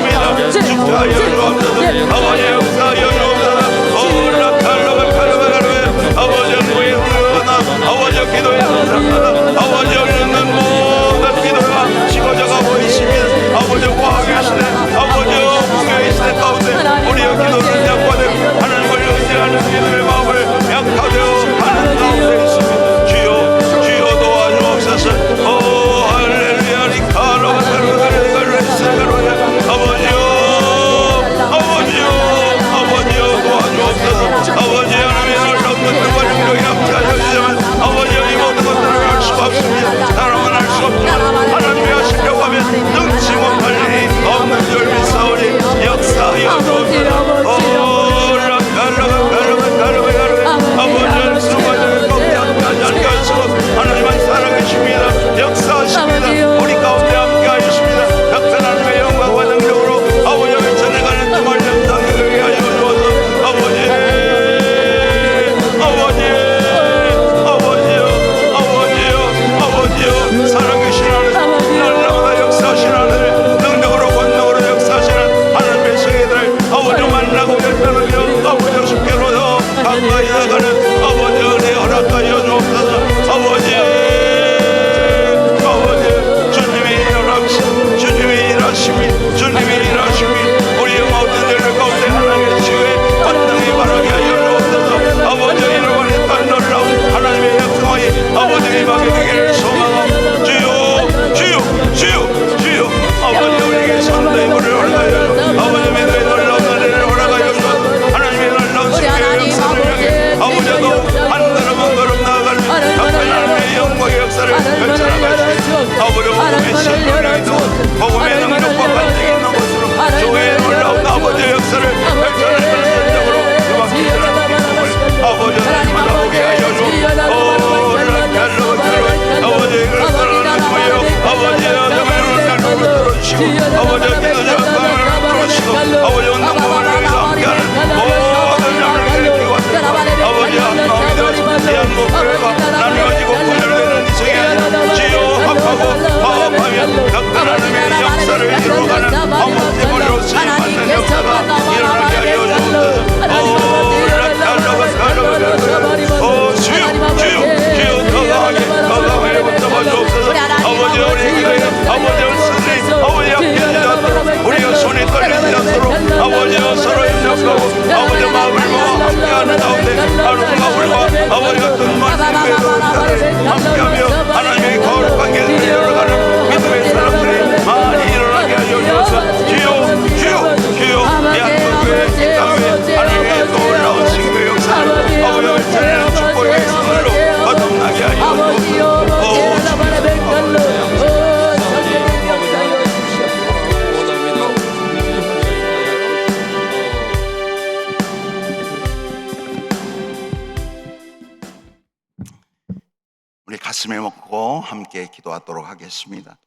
가슴에 묻고 함께 기도하도록 하겠습니다.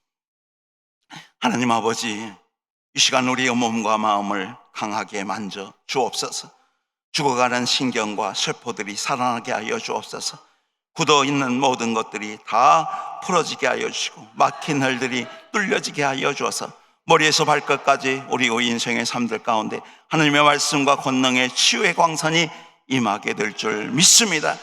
하나님 아버지, 이 시간 우리의 몸과 마음을 강하게 만져 주옵소서. 죽어가는 신경과 세포들이 살아나게 하여 주옵소서. 굳어있는 모든 것들이 다 풀어지게 하여 주시고 막힌 혈들이 뚫려지게 하여 주어서 머리에서 발끝까지 우리의 인생의 삶들 가운데 하나님의 말씀과 권능의 치유의 광선이 임하게 될 줄 믿습니다.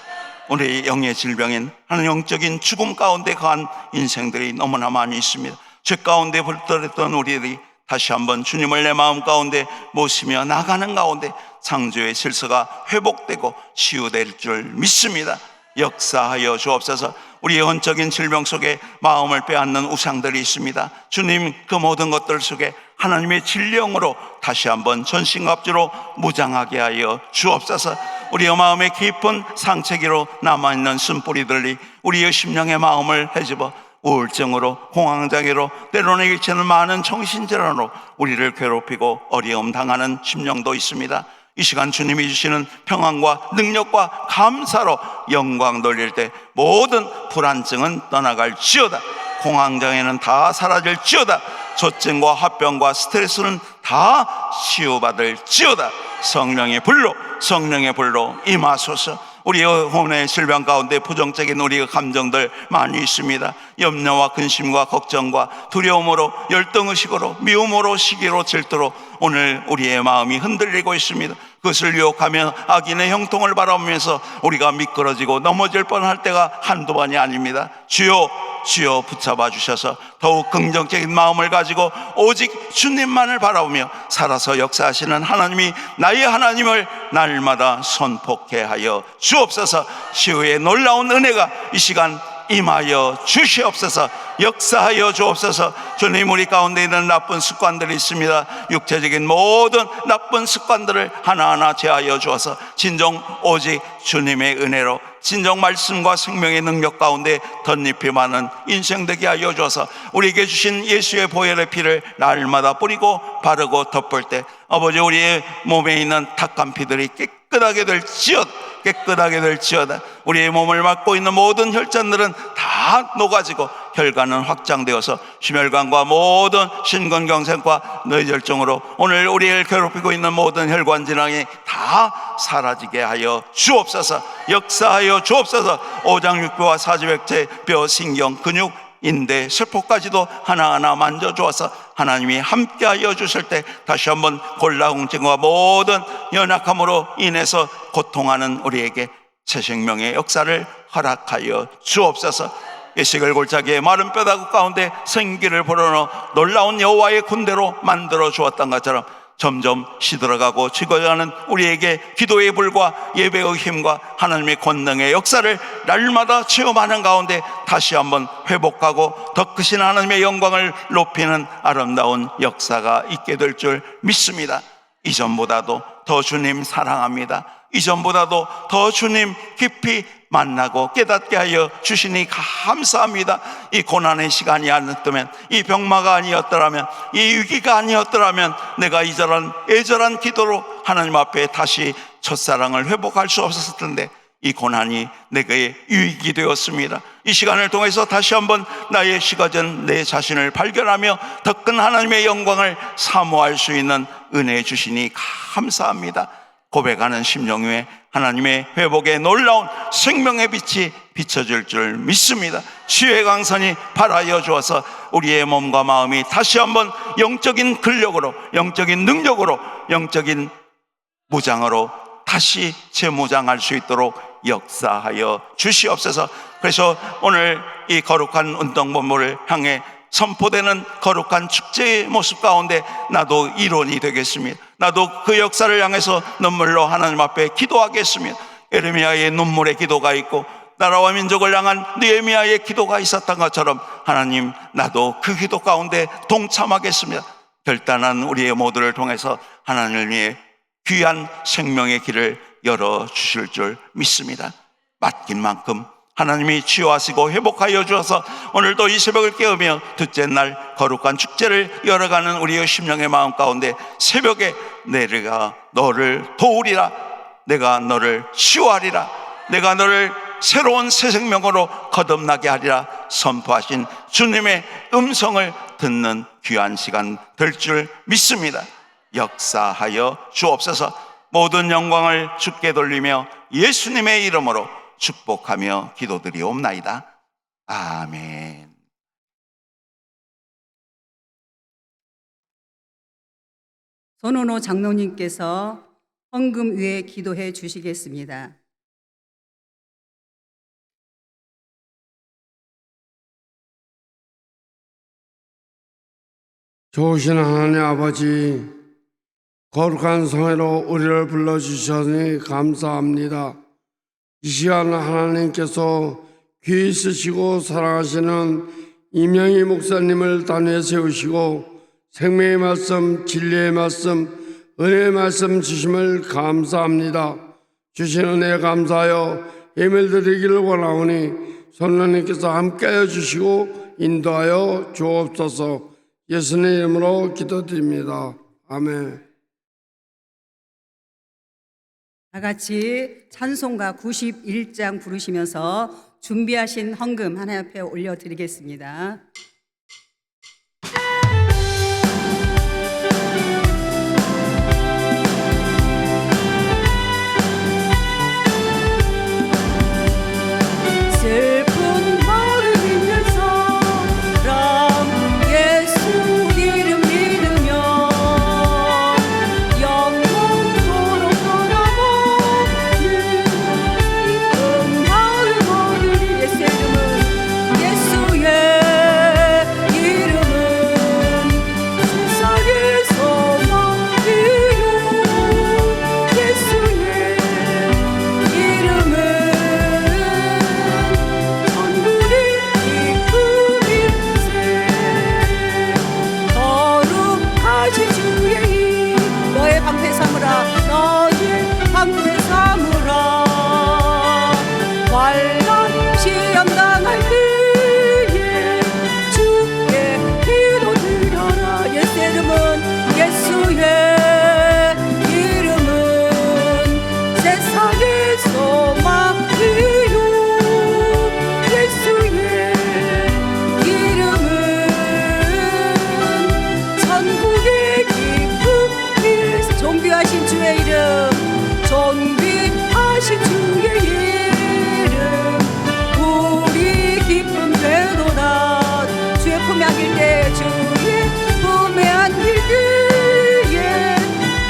우리 영의 질병인 하나님 영적인 죽음 가운데 거한 인생들이 너무나 많이 있습니다. 죄 가운데 불떨었던 우리들이 다시 한번 주님을 내 마음 가운데 모시며 나가는 가운데 창조의 질서가 회복되고 치유될 줄 믿습니다. 역사하여 주옵소서. 우리의 영적인 질병 속에 마음을 빼앗는 우상들이 있습니다. 주님, 그 모든 것들 속에 하나님의 진령으로 다시 한번 전신갑주로 무장하게 하여 주옵소서. 우리의 마음의 깊은 상처기로 남아있는 쓴뿌리들이 우리의 심령의 마음을 헤집어 우울증으로, 공황장애로, 때로는 일치는 많은 정신질환으로 우리를 괴롭히고 어려움 당하는 심령도 있습니다. 이 시간 주님이 주시는 평안과 능력과 감사로 영광 돌릴 때 모든 불안증은 떠나갈지어다. 공황장애는 다 사라질지어다. 조증과 화병과 스트레스는 다 치유받을지어다. 성령의 불로 임하소서. 우리의 혼의 질병 가운데 부정적인 우리의 감정들 많이 있습니다. 염려와 근심과 걱정과 두려움으로, 열등의식으로, 미움으로, 시기로, 질투로 오늘 우리의 마음이 흔들리고 있습니다. 그것을 유혹하며 악인의 형통을 바라보면서 우리가 미끄러지고 넘어질 뻔할 때가 한두 번이 아닙니다. 주여 붙잡아 주셔서 더욱 긍정적인 마음을 가지고 오직 주님만을 바라보며 살아서 역사하시는 하나님이 나의 하나님을 날마다 선포케 하여 주옵소서. 치유의 놀라운 은혜가 이 시간 임하여 주시옵소서. 역사하여 주옵소서. 주님, 우리 가운데 있는 나쁜 습관들이 있습니다. 육체적인 모든 나쁜 습관들을 하나하나 제하여 주어서 진정 오직 주님의 은혜로, 진정 말씀과 생명의 능력 가운데 덧잎이 많은 인생 되게 하여 주어서 우리에게 주신 예수의 보혈의 피를 날마다 뿌리고 바르고 덮을 때 아버지, 우리의 몸에 있는 탁한 피들이 깨끗하게 될지어다. 우리의 몸을 맡고 있는 모든 혈관들은 다 녹아지고 혈관은 확장되어서 심혈관과 모든 심근경색과 뇌졸중으로 오늘 우리를 괴롭히고 있는 모든 혈관 질환이 다 사라지게 하여 주옵소서. 역사하여 주옵소서. 오장육부와 사지백체, 뼈, 신경, 근육, 인대, 세포까지도 하나하나 만져주어서 하나님이 함께하여 주실 때 다시 한번 골다공증과 모든 연약함으로 인해서 고통하는 우리에게 새 생명의 역사를 허락하여 주옵소서. 예식을 골짜기에 마른 뼈다구 가운데 생기를 불어넣어 놀라운 여호와의 군대로 만들어 주었던 것처럼 점점 시들어가고 죽어가는 우리에게 기도의 불과 예배의 힘과 하나님의 권능의 역사를 날마다 체험하는 가운데 다시 한번 회복하고 더 크신 하나님의 영광을 높이는 아름다운 역사가 있게 될 줄 믿습니다. 이전보다도 더 주님 사랑합니다. 이전보다도 더 주님 깊이 만나고 깨닫게 하여 주시니 감사합니다. 이 고난의 시간이 아니었다면, 이 병마가 아니었더라면, 이 위기가 아니었더라면 내가 애절한 기도로 하나님 앞에 다시 첫사랑을 회복할 수 없었을 텐데 이 고난이 내게 유익이 되었습니다. 이 시간을 통해서 다시 한번 나의 식어진 내 자신을 발견하며 더 큰 하나님의 영광을 사모할 수 있는 은혜 주시니 감사합니다. 고백하는 심령 위에 하나님의 회복의 놀라운 생명의 빛이 비춰질 줄 믿습니다. 치유의 강선이 발하여 주어서 우리의 몸과 마음이 다시 한번 영적인 근력으로, 영적인 능력으로, 영적인 무장으로 다시 재무장할 수 있도록 역사하여 주시옵소서. 그래서 오늘 이 거룩한 운동본부를 향해 선포되는 거룩한 축제의 모습 가운데 나도 일원이 되겠습니다. 나도 그 역사를 향해서 눈물로 하나님 앞에 기도하겠습니다. 에레미야의 눈물의 기도가 있고 나라와 민족을 향한 느헤미야의 기도가 있었던 것처럼 하나님, 나도 그 기도 가운데 동참하겠습니다. 결단한 우리의 모두를 통해서 하나님을 위해 귀한 생명의 길을 열어주실 줄 믿습니다. 맡긴 만큼 하나님이 치유하시고 회복하여 주어서 오늘도 이 새벽을 깨우며 둘째 날 거룩한 축제를 열어가는 우리의 심령의 마음 가운데 새벽에 내가 너를 도우리라, 내가 너를 치유하리라, 내가 너를 새로운 새 생명으로 거듭나게 하리라 선포하신 주님의 음성을 듣는 귀한 시간 될 줄 믿습니다. 역사하여 주옵소서. 모든 영광을 주께 돌리며 예수님의 이름으로 축복하며 기도드리옵나이다. 아멘.
손원호 장로님께서 헌금 위에 기도해 주시겠습니다.
좋으신 하나님 아버지, 거룩한 성회로 우리를 불러주셔서 감사합니다. 이 시간 하나님께서 귀히 쓰시고 사랑하시는 이명희 목사님을 단위에 세우시고 생명의 말씀, 진리의 말씀, 은혜의 말씀 주심을 감사합니다. 주신 은혜에 감사하여 예물 드리기를 원하오니 성령님께서 함께하여 주시고 인도하여 주옵소서. 예수님의 이름으로 기도드립니다. 아멘.
다 같이 찬송가 91장 부르시면서 준비하신 헌금 하나님 앞에 올려드리겠습니다. 슬픈 마음 있는 사람 예수 이름 믿으며 영원토록 떠나보는 기쁜 마음 얻으리. 예수의 이름은 세상의 소망이요. 예수의 이름은 거룩하신 주의 이름 너의 방패 삼으라. 너의 방패 삼으라. 환난 시험 당할 때에 주께 기도드려라. 예수의 이름은 세상의 소망이요. 예수의 이름은 천국의 기쁨이. 존귀하신 주의 이름, 존귀하신 주의 이름 우리 기쁨 되도다. 주의 품에 안길 때, 주의 품에 안길 때에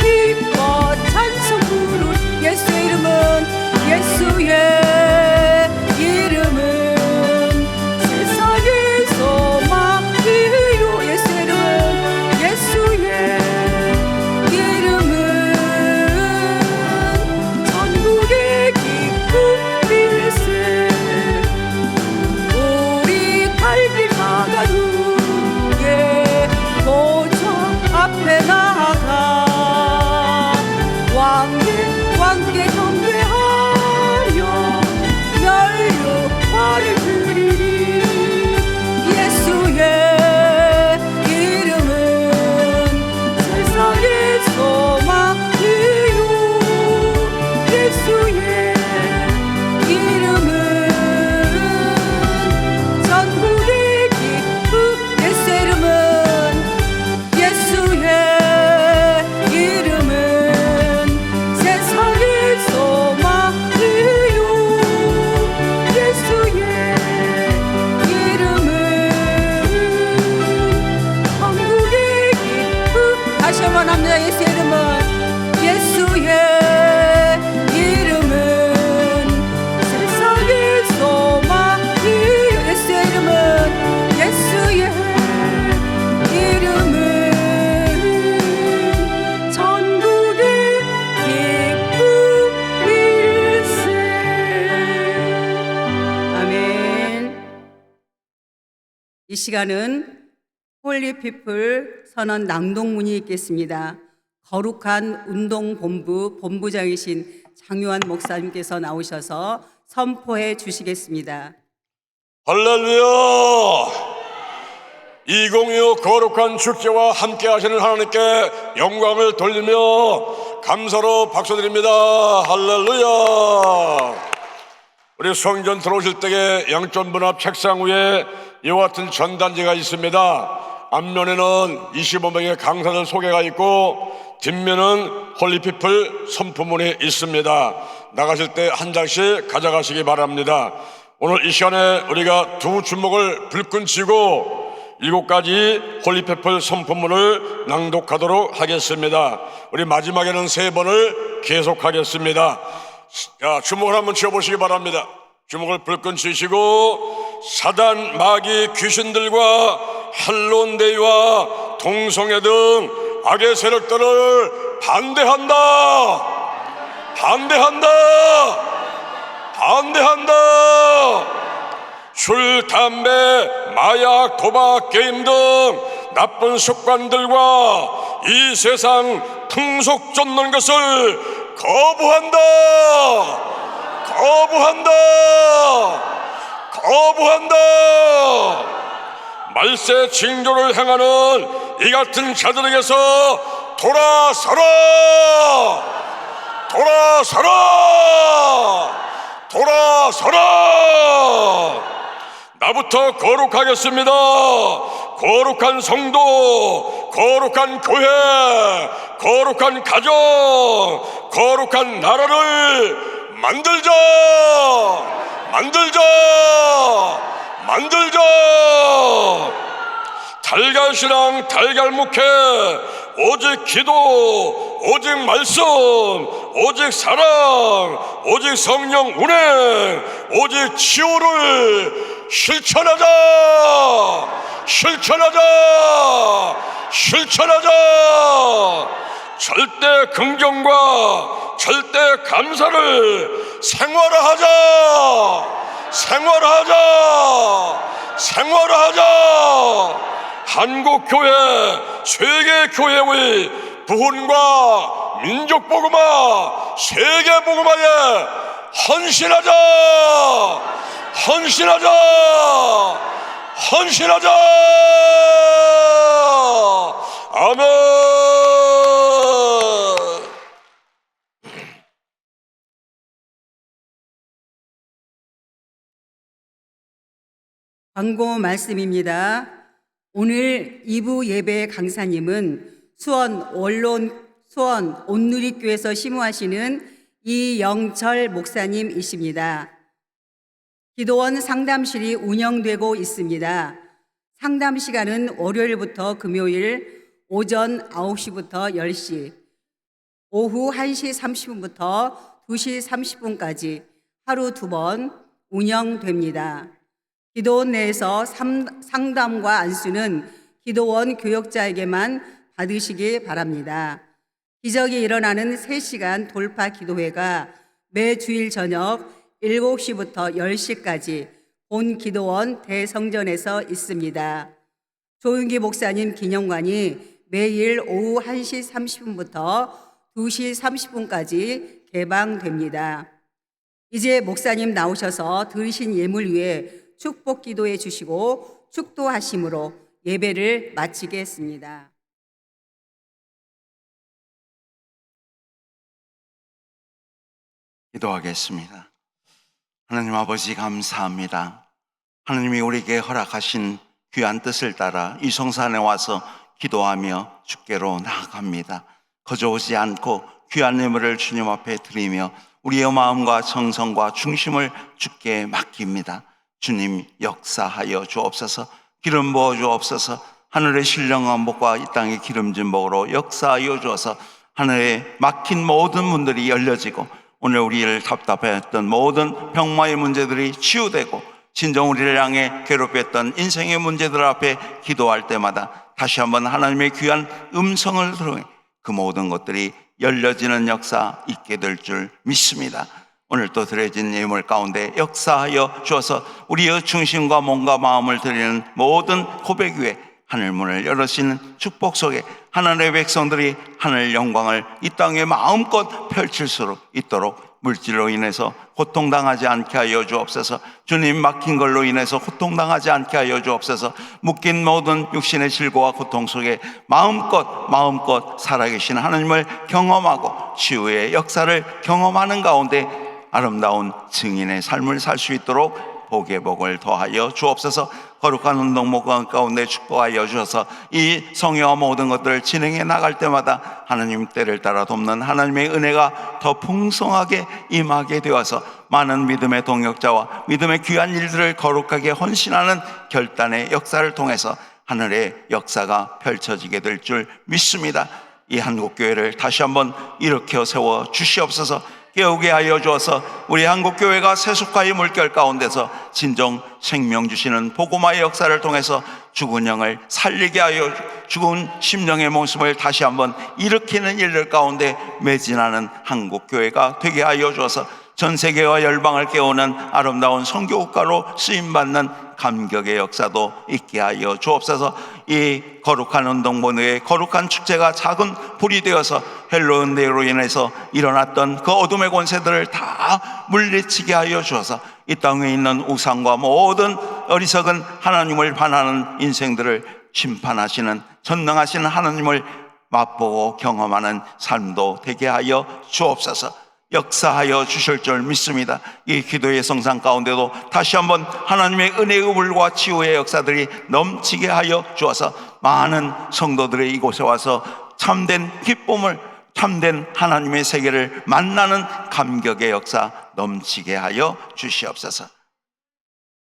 기뻐 찬송 부르. 예수의 이름은 세상의 소망이요. 예수의 이름은 천국의 기쁨일세. 우리 갈 길 나간 후에 도적 앞에 나아가 왕께 경배하며 멸류관을 드리리. 예수의 이름은 세상의 소망이요. 예수의 이름은 천국의 기쁨. 예수의 이름은 세상의 소망이요. 예수의 이름은 천국의 기쁨. 다시 한번 합니다. 예수의 이름은 세상의 소망이요. 예수의 이름은 천국의 기쁨일세. 아멘. 이 시간은 홀리피플 선언 낭독문이 있겠습니다. 거룩한 운동본부 본부장이신 장요한 목사님께서 나오셔서 선포해 주시겠습니다.
할렐루야! 2025 거룩한 축제와 함께 하시는 하나님께 영광을 돌리며 감사로 박수드립니다. 할렐루야! 우리 성전 들어오실 때에 양쪽 문 앞 책상 위에 이와 같은 전단지가 있습니다. 앞면에는 25명의 강사들 소개가 있고 뒷면은 홀리피플 선포문이 있습니다. 나가실 때 한 장씩 가져가시기 바랍니다. 오늘 이 시간에 우리가 두 주먹을 불끈 쥐고 7가지 홀리피플 선포문을 낭독하도록 하겠습니다. 우리 마지막에는 3번을 계속하겠습니다. 자, 주먹을 한번 쥐어보시기 바랍니다. 주먹을 불끈 쥐시고 사단, 마귀, 귀신들과 할론데이와 동성애 등 악의 세력들을 반대한다. 반대한다. 반대한다. 술, 담배, 마약, 도박, 게임 등 나쁜 습관들과 이 세상 풍속 쫓는 것을 거부한다. 거부한다. 거부한다. 말세 징조를 행하는 이 같은 자들에게서 돌아서라. 돌아서라. 돌아서라. 나부터 거룩하겠습니다. 거룩한 성도, 거룩한 교회, 거룩한 가정, 거룩한 나라를 만들자. 만들자. 만들자. 달걀신앙, 달걀묵회, 오직 기도, 오직 말씀, 오직 사랑, 오직 성령 운행, 오직 치유를 실천하자. 실천하자. 실천하자. 절대 긍정과 절대 감사를 생활화하자. 생활화하자. 생활화하자. 한국교회, 세계교회의 부흥과 민족복음화, 세계복음화에 헌신하자. 헌신하자. 헌신하자. 아멘.
광고 말씀입니다. 오늘 2부 예배 강사님은 수원 온누리교회에서 심우하시는 이영철 목사님이십니다. 기도원 상담실이 운영되고 있습니다. 상담 시간은 월요일부터 금요일 오전 9시부터 10시, 오후 1시 30분부터 2시 30분까지 하루 2번 운영됩니다. 기도원 내에서 상담과 안수는 기도원 교역자에게만 받으시기 바랍니다. 기적이 일어나는 3시간 돌파 기도회가 매 주일 저녁 7시부터 10시까지 본 기도원 대성전에서 있습니다. 조윤기 목사님 기념관이 매일 오후 1시 30분부터 2시 30분까지 개방됩니다. 이제 목사님 나오셔서 들으신 예물 위에 축복 기도해 주시고 축도하심으로 예배를 마치겠습니다.
기도하겠습니다. 하나님 아버지 감사합니다. 하나님이 우리에게 허락하신 귀한 뜻을 따라 이 성산에 와서 기도하며 주께로 나아갑니다. 거저오지 않고 귀한 예물을 주님 앞에 드리며 우리의 마음과 정성과 중심을 주께 맡깁니다. 주님 역사하여 주옵소서. 기름 부어 주옵소서. 하늘의 신령한 복과 이 땅의 기름진 복으로 역사하여 주어서 하늘에 막힌 모든 문들이 열려지고 오늘 우리를 답답했던 모든 병마의 문제들이 치유되고 진정 우리를 향해 괴롭혔던 인생의 문제들 앞에 기도할 때마다 다시 한번 하나님의 귀한 음성을 들어 그 모든 것들이 열려지는 역사 있게 될 줄 믿습니다. 오늘 또 드려진 예물 가운데 역사하여 주어서 우리의 중심과 몸과 마음을 드리는 모든 고백 위에 하늘 문을 열으시는 축복 속에 하나님의 백성들이 하늘 영광을 이 땅에 마음껏 펼칠 수 있도록 물질로 인해서 고통당하지 않게 하여 주옵소서. 주님 막힌 걸로 인해서 고통당하지 않게 하여 주옵소서. 묶인 모든 육신의 질고와 고통 속에 마음껏 살아계신 하나님을 경험하고 치유의 역사를 경험하는 가운데 아름다운 증인의 삶을 살 수 있도록 복의 복을 더하여 주옵소서. 거룩한 운동목 가운데 축복하여 주셔서 이 성회와 모든 것들을 진행해 나갈 때마다 하나님 때를 따라 돕는 하나님의 은혜가 더 풍성하게 임하게 되어서 많은 믿음의 동역자와 믿음의 귀한 일들을 거룩하게 헌신하는 결단의 역사를 통해서 하늘의 역사가 펼쳐지게 될 줄 믿습니다. 이 한국교회를 다시 한번 일으켜 세워 주시옵소서. 깨우게 하여 주어서 우리 한국교회가 세속화의 물결 가운데서 진정 생명 주시는 복음화의 역사를 통해서 죽은 영을 살리게 하여 죽은 심령의 모습을 다시 한번 일으키는 일들 가운데 매진하는 한국교회가 되게 하여 주어서 전 세계와 열방을 깨우는 아름다운 선교국가로 쓰임받는 감격의 역사도 있게 하여 주옵소서. 이 거룩한 운동본의 거룩한 축제가 작은 불이 되어서 헬로운데로 인해서 일어났던 그 어둠의 권세들을 다 물리치게 하여 주어서 이 땅에 있는 우상과 모든 어리석은 하나님을 반하는 인생들을 심판하시는 전능하신 하나님을 맛보고 경험하는 삶도 되게 하여 주옵소서. 역사하여 주실 줄 믿습니다. 이 기도의 성상 가운데도 다시 한번 하나님의 은혜의 불과 치유의 역사들이 넘치게 하여 주어서 많은 성도들의 이곳에 와서 참된 기쁨을, 참된 하나님의 세계를 만나는 감격의 역사 넘치게 하여 주시옵소서.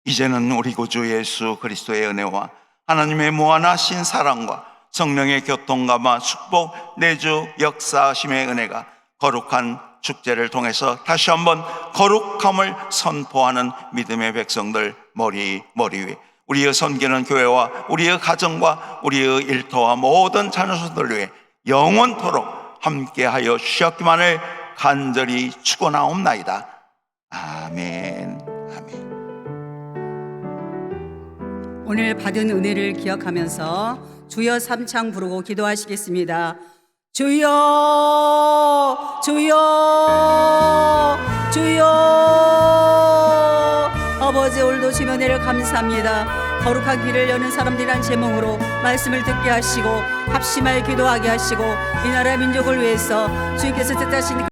이제는 우리 구주 예수 그리스도의 은혜와 하나님의 무한하신 사랑과 성령의 교통감화 축복 내주 역사하심의 은혜가 거룩한 축제를 통해서 다시 한번 거룩함을 선포하는 믿음의 백성들 머리 위에 우리의 섬기는 교회와 우리의 가정과 우리의 일터와 모든 자녀수들을 위해 영원토록 함께하여 주셨기만을 간절히 축원하옵나이다. 아멘. 아멘.
오늘 받은 은혜를 기억하면서 주여 삼창 부르고 기도하시겠습니다. 주여 주여 주여. 아버지, 오늘도 주의 은혜를 감사합니다. 거룩한 길을 여는 사람들이란 제목으로 말씀을 듣게 하시고 합심하여 기도하게 하시고 이 나라 민족을 위해서 주께서 뜻하신